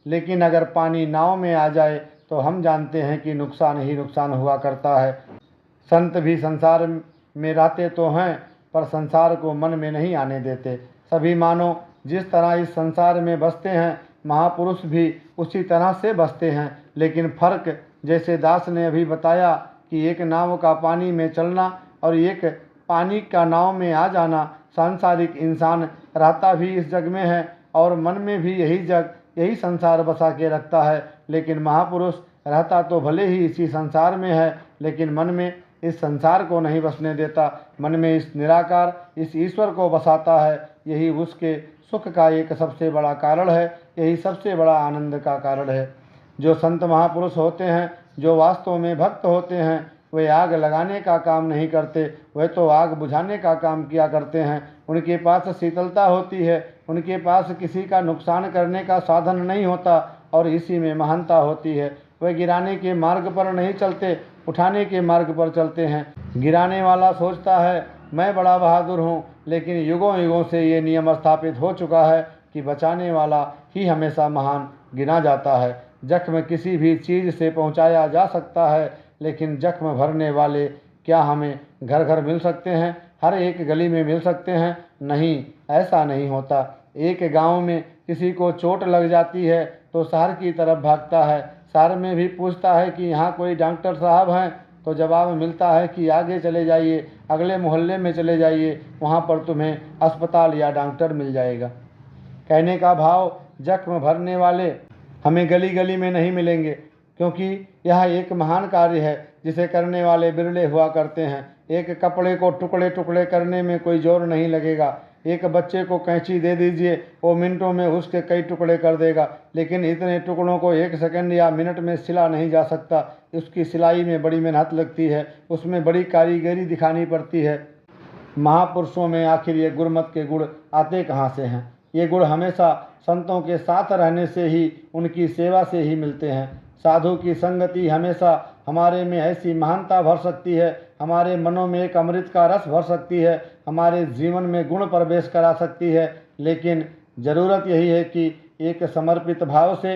लेकिन अगर पानी नाव में आ जाए तो हम जानते हैं कि नुकसान ही नुकसान हुआ करता है। संत भी संसार में रहते तो हैं, पर संसार को मन में नहीं आने देते। सभी मानो जिस तरह इस संसार में बसते हैं, महापुरुष भी उसी तरह से बसते हैं। लेकिन फर्क, जैसे दास ने अभी बताया कि एक नाव का पानी में चलना और एक पानी का नाव में आ जाना, सांसारिक इंसान रहता भी इस जग में है और मन में भी यही जग, यही संसार बसा के रखता है। लेकिन महापुरुष रहता तो भले ही इसी संसार में है, लेकिन मन में इस संसार को नहीं बसने देता, मन में इस निराकार, इस ईश्वर को बसाता है। यही उसके सुख का एक सबसे बड़ा कारण है, यही सबसे बड़ा आनंद का कारण है। जो संत महापुरुष होते हैं, जो वास्तव में भक्त होते हैं, वे आग लगाने का काम नहीं करते, वे तो आग बुझाने का काम किया करते हैं। उनके पास शीतलता होती है, उनके पास किसी का नुकसान करने का साधन नहीं होता और इसी में महानता होती है। वे गिराने के मार्ग पर नहीं चलते, उठाने के मार्ग पर चलते हैं। गिराने वाला सोचता है मैं बड़ा बहादुर हूँ, लेकिन युगों युगों से ये नियम स्थापित हो चुका है कि बचाने वाला ही हमेशा महान गिना जाता है। जख्म किसी भी चीज़ से पहुँचाया जा सकता है, लेकिन जख्म भरने वाले क्या हमें घर घर मिल सकते हैं, हर एक गली में मिल सकते हैं? नहीं, ऐसा नहीं होता। एक गांव में किसी को चोट लग जाती है तो शहर की तरफ भागता है, शहर में भी पूछता है कि यहाँ कोई डॉक्टर साहब हैं, तो जवाब मिलता है कि आगे चले जाइए, अगले मोहल्ले में चले जाइए, वहाँ पर तुम्हें अस्पताल या डॉक्टर मिल जाएगा। कहने का भाव, जख्म भरने वाले हमें गली गली में नहीं मिलेंगे, क्योंकि यह एक महान कार्य है जिसे करने वाले बिरले हुआ करते हैं। एक कपड़े को टुकड़े टुकड़े करने में कोई जोर नहीं लगेगा। एक बच्चे को कैंची दे दीजिए, वो मिनटों में उसके कई टुकड़े कर देगा, लेकिन इतने टुकड़ों को एक सेकंड या मिनट में सिला नहीं जा सकता। उसकी सिलाई में बड़ी मेहनत लगती है, उसमें बड़ी कारीगरी दिखानी पड़ती है। महापुरुषों में आखिर ये गुरमत के गुण आते कहाँ से हैं? ये गुण हमेशा संतों के साथ रहने से ही, उनकी सेवा से ही मिलते हैं। साधु की संगति हमेशा हमारे में ऐसी महानता भर सकती है, हमारे मनों में एक अमृत का रस भर सकती है, हमारे जीवन में गुण प्रवेश करा सकती है। लेकिन ज़रूरत यही है कि एक समर्पित भाव से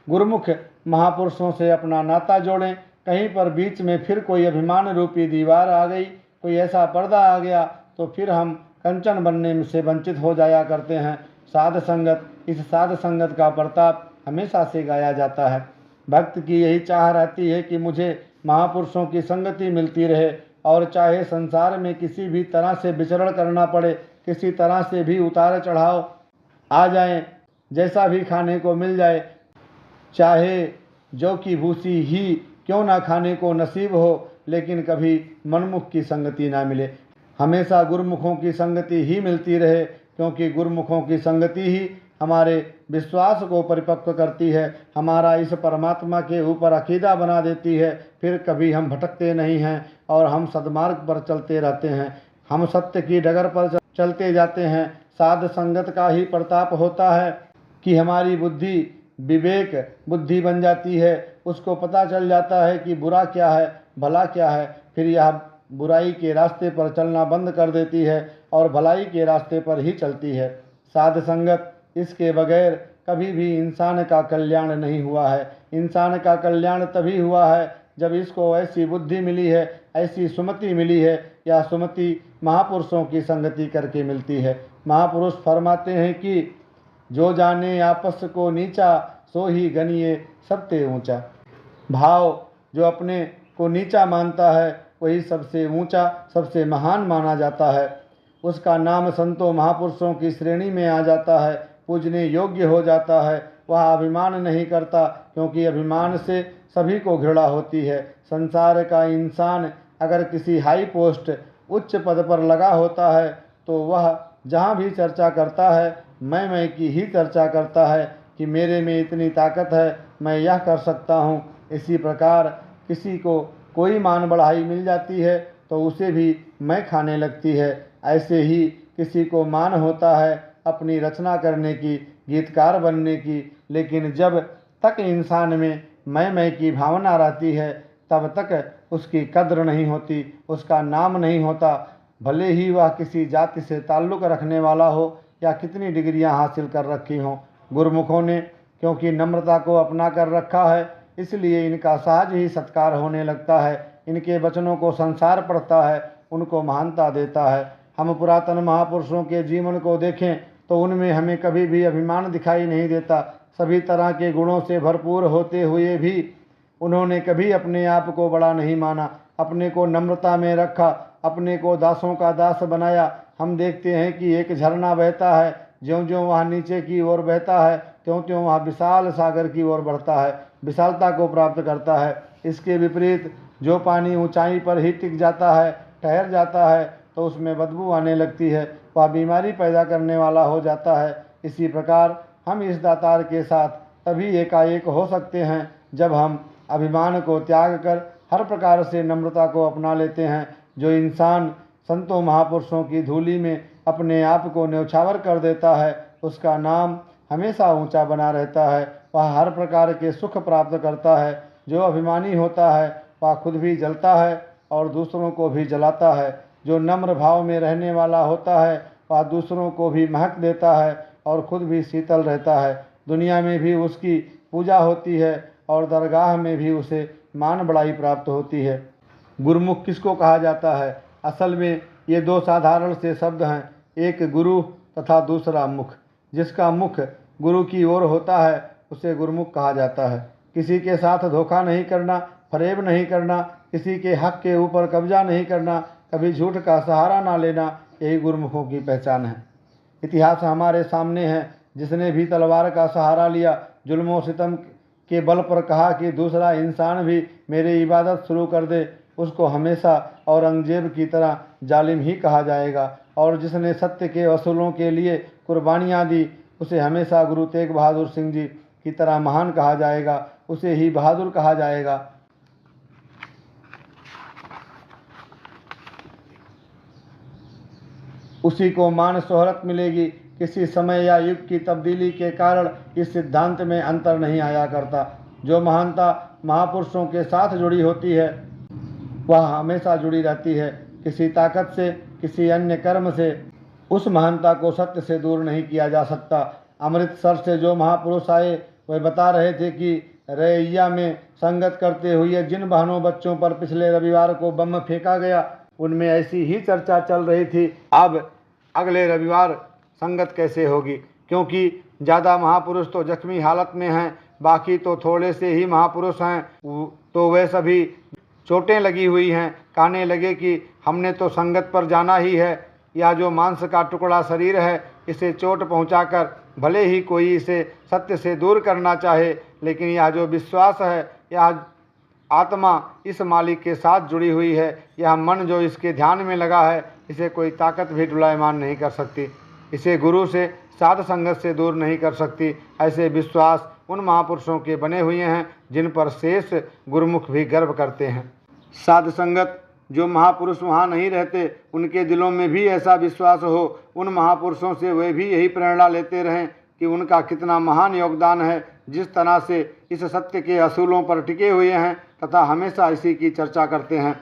गुरुमुख महापुरुषों से अपना नाता जोड़ें। कहीं पर बीच में फिर कोई अभिमान रूपी दीवार आ गई, कोई ऐसा पर्दा आ गया, तो फिर हम कंचन बनने से वंचित हो जाया करते हैं। साध संगत, इस साध संगत का प्रताप हमेशा से गाया जाता है। भक्त की यही चाह रहती है कि मुझे महापुरुषों की संगति मिलती रहे, और चाहे संसार में किसी भी तरह से विचरण करना पड़े, किसी तरह से भी उतार चढ़ाव आ जाए, जैसा भी खाने को मिल जाए, चाहे जौ की भूसी ही क्यों ना खाने को नसीब हो, लेकिन कभी मनमुख की संगति ना मिले। हमेशा गुरुमुखों की संगति ही मिलती रहे, क्योंकि गुरुमुखों की संगति ही हमारे विश्वास को परिपक्व करती है, हमारा इस परमात्मा के ऊपर अकीदा बना देती है। फिर कभी हम भटकते नहीं हैं और हम सद्मार्ग पर चलते रहते हैं, हम सत्य की डगर पर चलते जाते हैं। साध संगत का ही प्रताप होता है कि हमारी बुद्धि विवेक बुद्धि बन जाती है, उसको पता चल जाता है कि बुरा क्या है भला क्या है। फिर यह बुराई के रास्ते पर चलना बंद कर देती है और भलाई के रास्ते पर ही चलती है। साध संगत इसके बगैर कभी भी इंसान का कल्याण नहीं हुआ है। इंसान का कल्याण तभी हुआ है जब इसको ऐसी बुद्धि मिली है, ऐसी सुमति मिली है। यह सुमति महापुरुषों की संगति करके मिलती है। महापुरुष फरमाते हैं कि जो जाने आपस को नीचा, सो ही गनिए सबते ऊंचा। भाव जो अपने को नीचा मानता है वही सबसे ऊंचा सबसे महान माना जाता है। उसका नाम संतों महापुरुषों की श्रेणी में आ जाता है, पूजने योग्य हो जाता है। वह अभिमान नहीं करता, क्योंकि अभिमान से सभी को घृणा होती है। संसार का इंसान अगर किसी हाई पोस्ट उच्च पद पर लगा होता है तो वह जहाँ भी चर्चा करता है मैं की ही चर्चा करता है कि मेरे में इतनी ताकत है, मैं यह कर सकता हूँ। इसी प्रकार किसी को कोई मान बढ़ाई मिल जाती है तो उसे भी मैं खाने लगती है। ऐसे ही किसी को मान होता है अपनी रचना करने की, गीतकार बनने की, लेकिन जब तक इंसान में मैं की भावना रहती है तब तक उसकी कद्र नहीं होती, उसका नाम नहीं होता। भले ही वह किसी जाति से ताल्लुक़ रखने वाला हो या कितनी डिग्रियां हासिल कर रखी हों। गुरुमुखों ने क्योंकि नम्रता को अपना कर रखा है, इसलिए इनका सहज ही सत्कार होने लगता है। इनके वचनों को संसार पढ़ता है, उनको महानता देता है। हम पुरातन महापुरुषों के जीवन को देखें तो उनमें हमें कभी भी अभिमान दिखाई नहीं देता। सभी तरह के गुणों से भरपूर होते हुए भी उन्होंने कभी अपने आप को बड़ा नहीं माना, अपने को नम्रता में रखा, अपने को दासों का दास बनाया। हम देखते हैं कि एक झरना बहता है, ज्यों-ज्यों वह नीचे की ओर बहता है त्यों-त्यों वह विशाल सागर की ओर बढ़ता है, विशालता को प्राप्त करता है। इसके विपरीत जो पानी ऊंचाई पर ही टिक जाता है, ठहर जाता है, तो उसमें बदबू आने लगती है, वह बीमारी पैदा करने वाला हो जाता है। इसी प्रकार हम इस दातार के साथ तभी एकाएक हो सकते हैं जब हम अभिमान को त्याग कर हर प्रकार से नम्रता को अपना लेते हैं। जो इंसान संतों महापुरुषों की धूलि में अपने आप को न्यौछावर कर देता है, उसका नाम हमेशा ऊंचा बना रहता है। वह हर प्रकार के सुख प्राप्त करता है। जो अभिमानी होता है वह खुद भी जलता है और दूसरों को भी जलाता है। जो नम्र भाव में रहने वाला होता है वह दूसरों को भी महक देता है और खुद भी शीतल रहता है। दुनिया में भी उसकी पूजा होती है और दरगाह में भी उसे मान बड़ाई प्राप्त होती है। गुरुमुख किसको कहा जाता है? असल में ये दो साधारण से शब्द हैं, एक गुरु तथा दूसरा मुख। जिसका मुख गुरु की ओर होता है उसे गुरुमुख कहा जाता है। किसी के साथ धोखा नहीं करना, फरेब नहीं करना, किसी के हक के ऊपर कब्जा नहीं करना, कभी झूठ का सहारा ना लेना, यही गुरुमुखों की पहचान है। इतिहास हमारे सामने है, जिसने भी तलवार का सहारा लिया, जुल्म सितम के बल पर कहा कि दूसरा इंसान भी मेरी इबादत शुरू कर दे, उसको हमेशा औरंगजेब की तरह जालिम ही कहा जाएगा। और जिसने सत्य के असूलों के लिए कुर्बानियाँ दी, उसे हमेशा गुरु तेग बहादुर सिंह जी की तरह महान कहा जाएगा, उसे ही बहादुर कहा जाएगा। उसी को मान शोहरत मिलेगी। किसी समय या युग की तब्दीली के कारण इस सिद्धांत में अंतर नहीं आया करता। जो महानता महापुरुषों के साथ जुड़ी होती है वह हमेशा जुड़ी रहती है। किसी ताकत से, किसी अन्य कर्म से उस महानता को सत्य से दूर नहीं किया जा सकता। अमृतसर से जो महापुरुष आए वह बता रहे थे कि रैया में संगत करते हुए जिन बहनों बच्चों पर पिछले रविवार को बम फेंका गया, उनमें ऐसी ही चर्चा चल रही थी अब अगले रविवार संगत कैसे होगी, क्योंकि ज़्यादा महापुरुष तो जख्मी हालत में हैं, बाकी तो थोड़े से ही महापुरुष हैं, तो वे सभी चोटें लगी हुई हैं। कहने लगे कि हमने तो संगत पर जाना ही है। यह जो मांस का टुकड़ा शरीर है, इसे चोट पहुंचाकर भले ही कोई इसे सत्य से दूर करना चाहे, लेकिन यह जो विश्वास है, यह आत्मा इस मालिक के साथ जुड़ी हुई है, यह मन जो इसके ध्यान में लगा है, इसे कोई ताकत भी डुलायमान नहीं कर सकती। इसे गुरु से साध संगत से दूर नहीं कर सकती। ऐसे विश्वास उन महापुरुषों के बने हुए हैं जिन पर शेष गुरुमुख भी गर्व करते हैं। साध संगत जो महापुरुष वहाँ नहीं रहते, उनके दिलों में भी ऐसा विश्वास हो, उन महापुरुषों से वे भी यही प्रेरणा लेते रहें कि उनका कितना महान योगदान है, जिस तरह से इस सत्य के असूलों पर टिके हुए हैं तथा हमेशा इसी की चर्चा करते हैं।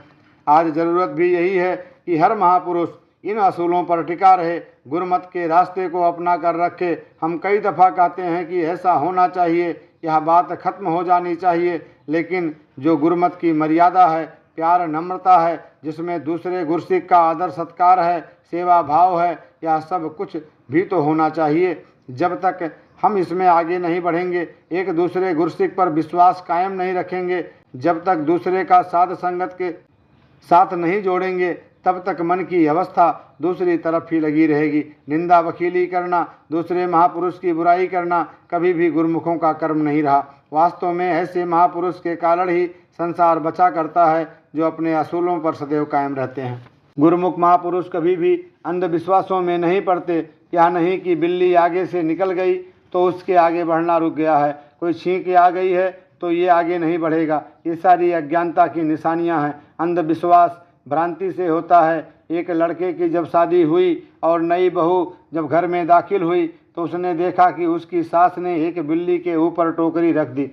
आज ज़रूरत भी यही है कि हर महापुरुष इन असूलों पर टिका रहे, गुरुमत के रास्ते को अपना कर रखे। हम कई दफ़ा कहते हैं कि ऐसा होना चाहिए, यह बात खत्म हो जानी चाहिए, लेकिन जो गुरुमत की मर्यादा है, प्यार, नम्रता है, जिसमें दूसरे गुरसिक का आदर सत्कार है, सेवा भाव है, यह सब कुछ भी तो होना चाहिए। जब तक हम इसमें आगे नहीं बढ़ेंगे, एक दूसरे गुरसिक पर विश्वास कायम नहीं रखेंगे, जब तक दूसरे का साध संगत के साथ नहीं जोड़ेंगे, तब तक मन की अवस्था दूसरी तरफ ही लगी रहेगी। निंदा वकीली करना, दूसरे महापुरुष की बुराई करना कभी भी गुरुमुखों का कर्म नहीं रहा। वास्तव में ऐसे महापुरुष के कारण ही संसार बचा करता है, जो अपने असूलों पर सदैव कायम रहते हैं। गुरुमुख महापुरुष कभी भी अंधविश्वासों में नहीं पड़ते। यह नहीं कि बिल्ली आगे से निकल गई तो उसके आगे बढ़ना रुक गया है, कोई छींक आ गई है तो ये आगे नहीं बढ़ेगा। ये सारी अज्ञानता की निशानियां हैं। अंधविश्वास भ्रांति से होता है। एक लड़के की जब शादी हुई और नई बहू जब घर में दाखिल हुई तो उसने देखा कि उसकी सास ने एक बिल्ली के ऊपर टोकरी रख दी।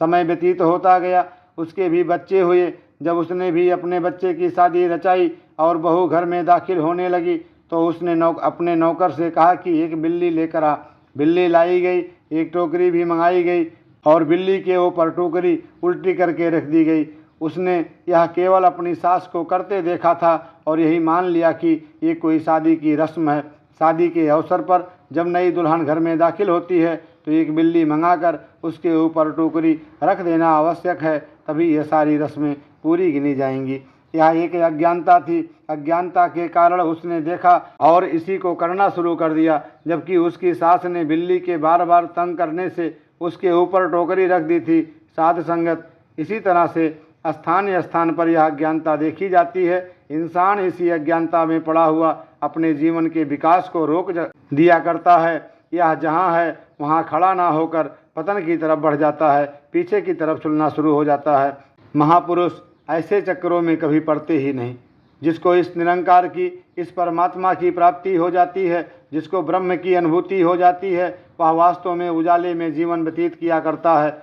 समय व्यतीत होता गया, उसके भी बच्चे हुए। जब उसने भी अपने बच्चे की शादी रचाई और बहू घर में दाखिल होने लगी तो उसने अपने नौकर से कहा कि एक बिल्ली लेकर आ। बिल्ली लाई गई, एक टोकरी भी मंगाई गई और बिल्ली के ऊपर टोकरी उल्टी करके रख दी गई। उसने यह केवल अपनी सास को करते देखा था और यही मान लिया कि ये कोई शादी की रस्म है। शादी के अवसर पर जब नई दुल्हन घर में दाखिल होती है तो एक बिल्ली मंगाकर उसके ऊपर टोकरी रख देना आवश्यक है, तभी यह सारी रस्में पूरी गिनी जाएंगी। यह एक अज्ञानता थी। अज्ञानता के कारण उसने देखा और इसी को करना शुरू कर दिया, जबकि उसकी सास ने बिल्ली के बार बार तंग करने से उसके ऊपर टोकरी रख दी थी। साध संगत इसी तरह से स्थान स्थान पर यह अज्ञानता देखी जाती है। इंसान इसी अज्ञानता में पड़ा हुआ अपने जीवन के विकास को रोक दिया करता है। यह जहाँ है वहाँ खड़ा ना होकर पतन की तरफ बढ़ जाता है, पीछे की तरफ चलना शुरू हो जाता है। महापुरुष ऐसे चक्करों में कभी पड़ते ही नहीं। जिसको इस निरंकार की, इस परमात्मा की प्राप्ति हो जाती है, जिसको ब्रह्म की अनुभूति हो जाती है, वह वास्तव में उजाले में जीवन व्यतीत किया करता है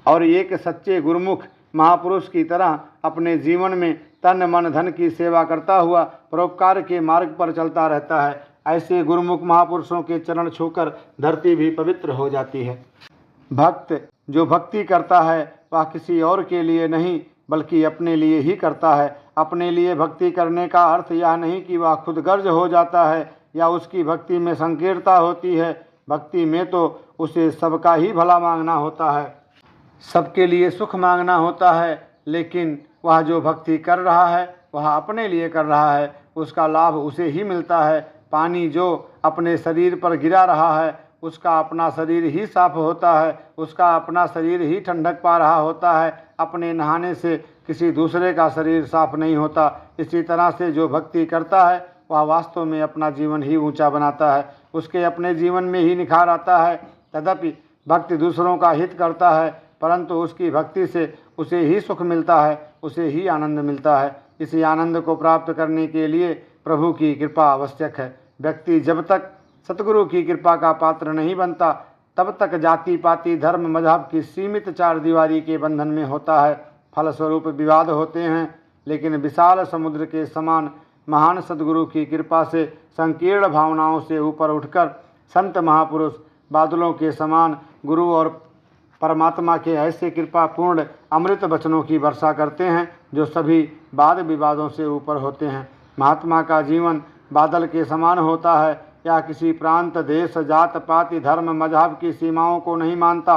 और एक सच्चे गुरुमुख महापुरुष की तरह अपने जीवन में तन मन धन की सेवा करता हुआ परोपकार के मार्ग पर चलता रहता है। ऐसे गुरुमुख महापुरुषों के चरण छूकर धरती भी पवित्र हो जाती है। भक्त जो भक्ति करता है वह किसी और के लिए नहीं बल्कि अपने लिए ही करता है। अपने लिए भक्ति करने का अर्थ यह नहीं कि वह खुद गर्ज हो जाता है या उसकी भक्ति में संकीर्णता होती है। भक्ति में तो उसे सबका ही भला मांगना होता है, सबके लिए सुख मांगना होता है। लेकिन वह जो भक्ति कर रहा है वह अपने लिए कर रहा है, उसका लाभ उसे ही मिलता है। पानी जो अपने शरीर पर गिरा रहा है उसका अपना शरीर ही साफ होता है, उसका अपना शरीर ही ठंडक पा रहा होता है। अपने नहाने से किसी दूसरे का शरीर साफ नहीं होता। इसी तरह से जो भक्ति करता है वह वास्तव में अपना जीवन ही ऊंचा बनाता है, उसके अपने जीवन में ही निखार आता है। तदपि भक्ति दूसरों का हित करता है, परंतु उसकी भक्ति से उसे ही सुख मिलता है, उसे ही आनंद मिलता है। इसी आनंद को प्राप्त करने के लिए प्रभु की कृपा आवश्यक है। व्यक्ति जब तक सतगुरु की कृपा का पात्र नहीं बनता तब तक जाति पाति धर्म मजहब की सीमित चार दीवारी के बंधन में होता है। फलस्वरूप विवाद होते हैं, लेकिन विशाल समुद्र के समान महान सद्गुरु की कृपा से संकीर्ण भावनाओं से ऊपर उठकर संत महापुरुष बादलों के समान गुरु और परमात्मा के ऐसे कृपापूर्ण अमृत वचनों की वर्षा करते हैं जो सभी वाद विवादों से ऊपर होते हैं। महात्मा का जीवन बादल के समान होता है। या किसी प्रांत देश जात पाति धर्म मजहब की सीमाओं को नहीं मानता।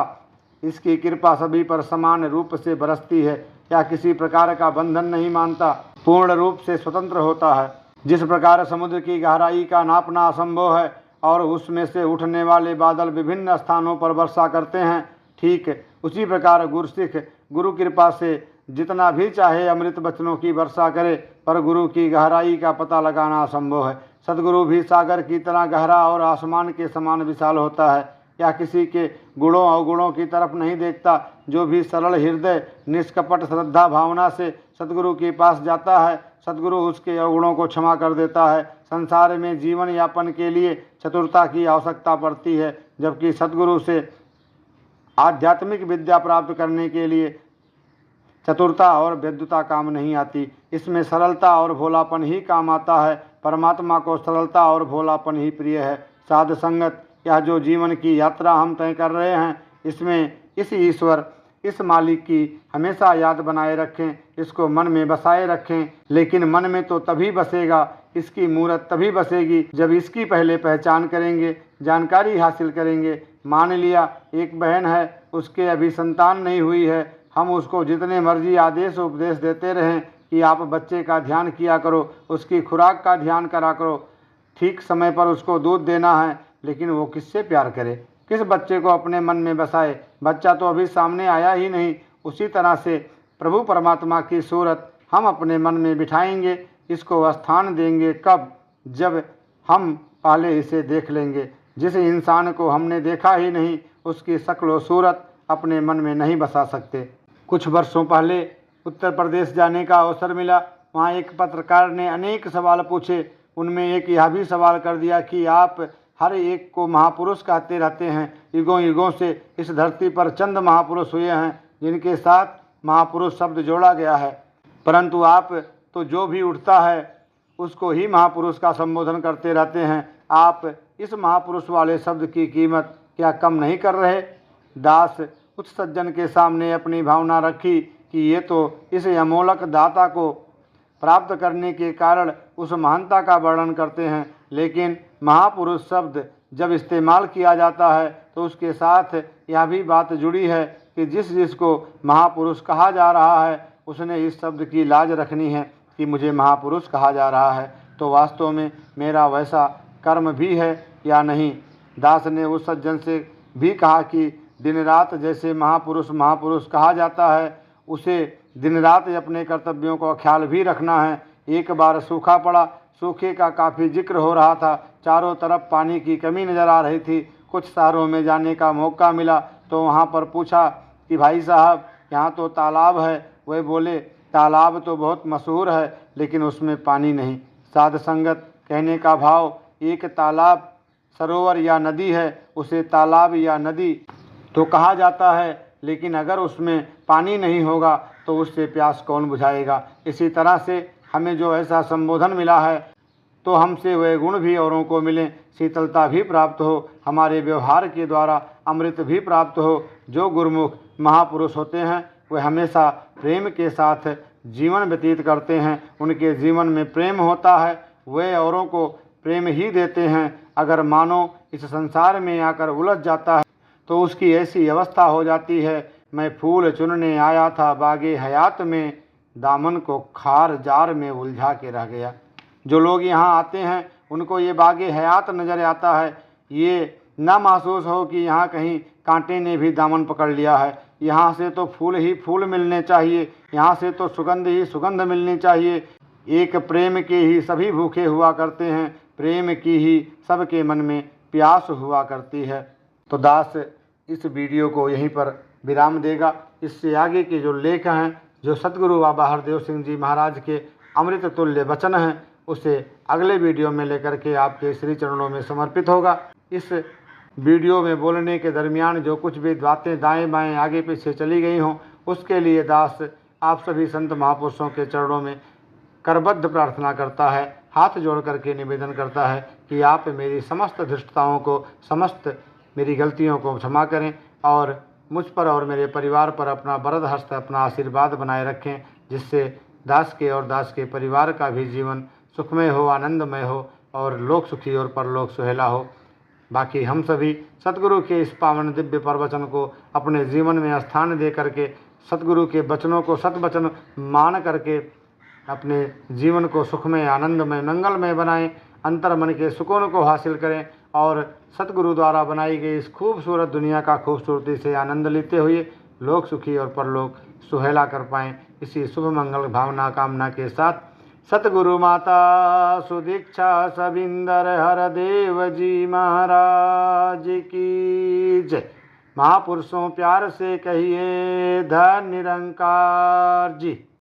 इसकी कृपा सभी पर समान रूप से बरसती है। या किसी प्रकार का बंधन नहीं मानता, पूर्ण रूप से स्वतंत्र होता है। जिस प्रकार समुद्र की गहराई का नापना असंभव है और उसमें से उठने वाले बादल विभिन्न स्थानों पर वर्षा करते हैं, ठीक उसी प्रकार गुरसिख गुरु कृपा से जितना भी चाहे अमृत वचनों की वर्षा करे, पर गुरु की गहराई का पता लगाना असंभव है। सद्गुरु भी सागर की तरह गहरा और आसमान के समान विशाल होता है। या किसी के गुणों अवगुणों की तरफ नहीं देखता। जो भी सरल हृदय निष्कपट श्रद्धा भावना से सद्गुरु के पास जाता है, सद्गुरु उसके अवगुणों को क्षमा कर देता है। संसार में जीवन यापन के लिए चतुरता की आवश्यकता पड़ती है, जबकि सद्गुरु से आध्यात्मिक विद्या प्राप्त करने के लिए चतुरता और विद्वता काम नहीं आती। इसमें सरलता और भोलापन ही काम आता है। परमात्मा को सरलता और भोलापन ही प्रिय है। साध संगत, यह जो जीवन की यात्रा हम तय कर रहे हैं, इसमें इस ईश्वर, इस मालिक की हमेशा याद बनाए रखें, इसको मन में बसाए रखें। लेकिन मन में तो तभी बसेगा, इसकी मूरत तभी बसेगी जब इसकी पहले पहचान करेंगे, जानकारी हासिल करेंगे। मान लिया एक बहन है, उसके अभी संतान नहीं हुई है, हम उसको जितने मर्जी आदेश उपदेश देते रहें कि आप बच्चे का ध्यान किया करो, उसकी खुराक का ध्यान करा करो, ठीक समय पर उसको दूध देना है, लेकिन वो किससे प्यार करे, किस बच्चे को अपने मन में बसाए? बच्चा तो अभी सामने आया ही नहीं। उसी तरह से प्रभु परमात्मा की सूरत हम अपने मन में बिठाएंगे, इसको स्थान देंगे कब? जब हम पहले इसे देख लेंगे। जिस इंसान को हमने देखा ही नहीं, उसकी शक्ल व सूरत अपने मन में नहीं बसा सकते। कुछ वर्षों पहले उत्तर प्रदेश जाने का अवसर मिला। वहाँ एक पत्रकार ने अनेक सवाल पूछे। उनमें एक यह भी सवाल कर दिया कि आप हर एक को महापुरुष कहते रहते हैं। युगों युगों से इस धरती पर चंद महापुरुष हुए हैं जिनके साथ महापुरुष शब्द जोड़ा गया है, परंतु आप तो जो भी उठता है उसको ही महापुरुष का संबोधन करते रहते हैं। आप इस महापुरुष वाले शब्द की कीमत क्या कम नहीं कर रहे? दास उस सज्जन के सामने अपनी भावना रखी कि ये तो इस अमोलक दाता को प्राप्त करने के कारण उस महानता का वर्णन करते हैं, लेकिन महापुरुष शब्द जब इस्तेमाल किया जाता है तो उसके साथ यह भी बात जुड़ी है कि जिसको महापुरुष कहा जा रहा है उसने इस शब्द की लाज रखनी है कि मुझे महापुरुष कहा जा रहा है, तो वास्तव में मेरा वैसा कर्म भी है या नहीं। दास ने उस सज्जन से भी कहा कि दिन रात जैसे महापुरुष कहा जाता है, उसे दिन रात अपने कर्तव्यों का ख्याल भी रखना है। एक बार सूखा पड़ा, सूखे का काफ़ी जिक्र हो रहा था, चारों तरफ पानी की कमी नज़र आ रही थी। कुछ शहरों में जाने का मौका मिला तो वहाँ पर पूछा कि भाई साहब यहाँ तो तालाब है। वे बोले तालाब तो बहुत मशहूर है लेकिन उसमें पानी नहीं। साध संगत, कहने का भाव एक तालाब, सरोवर या नदी है, उसे तालाब या नदी तो कहा जाता है, लेकिन अगर उसमें पानी नहीं होगा तो उससे प्यास कौन बुझाएगा। इसी तरह से हमें जो ऐसा संबोधन मिला है तो हमसे वे गुण भी औरों को मिलें, शीतलता भी प्राप्त हो, हमारे व्यवहार के द्वारा अमृत भी प्राप्त हो। जो गुरुमुख महापुरुष होते हैं वे हमेशा प्रेम के साथ जीवन व्यतीत करते हैं। उनके जीवन में प्रेम होता है, वे औरों को प्रेम ही देते हैं। अगर मानो इस संसार में आकर उलझ जाता है तो उसकी ऐसी अवस्था हो जाती है, मैं फूल चुनने आया था बागे हयात में, दामन को खार जार में उलझा के रह गया। जो लोग यहाँ आते हैं उनको ये बागे हयात नज़र आता है। ये ना महसूस हो कि यहाँ कहीं कांटे ने भी दामन पकड़ लिया है। यहाँ से तो फूल ही फूल मिलने चाहिए, यहाँ से तो सुगंध ही सुगंध मिलनी चाहिए। एक प्रेम के ही सभी भूखे हुआ करते हैं, प्रेम की ही सबके मन में प्यास हुआ करती है। तो दास इस वीडियो को यहीं पर विराम देगा। इससे आगे के जो लेख हैं, जो सतगुरु बाबा हरदेव सिंह जी महाराज के अमृत तुल्य वचन हैं, उसे अगले वीडियो में लेकर के आपके श्री चरणों में समर्पित होगा। इस वीडियो में बोलने के दरमियान जो कुछ भी बातें दाएं बाएं आगे पीछे चली गई हों, उसके लिए दास आप सभी संत महापुरुषों के चरणों में करबद्ध प्रार्थना करता है, हाथ जोड़ करके निवेदन करता है कि आप मेरी समस्त धृष्टताओं को, समस्त मेरी गलतियों को क्षमा करें और मुझ पर और मेरे परिवार पर अपना वरद हस्त, अपना आशीर्वाद बनाए रखें, जिससे दास के और दास के परिवार का भी जीवन सुखमय हो, आनंदमय हो और लोक सुखी और परलोक सुहेला हो। बाकी हम सभी सतगुरु के इस पावन दिव्य प्रवचन को अपने जीवन में स्थान दे करके, सतगुरु के वचनों को सतवचन मान करके अपने जीवन को सुखमय, आनंदमय, मंगलमय बनाएं, अंतर मन के सुकून को हासिल करें और सतगुरु द्वारा बनाई गई इस खूबसूरत दुनिया का खूबसूरती से आनंद लेते हुए लोक सुखी और परलोक सुहेला कर पाएँ। इसी शुभ मंगल भावना कामना के साथ सतगुरु माता सुदीक्षा सविंदर हरदेव जी महाराज की जय। महापुरुषों प्यार से कहिए धन निरंकार जी।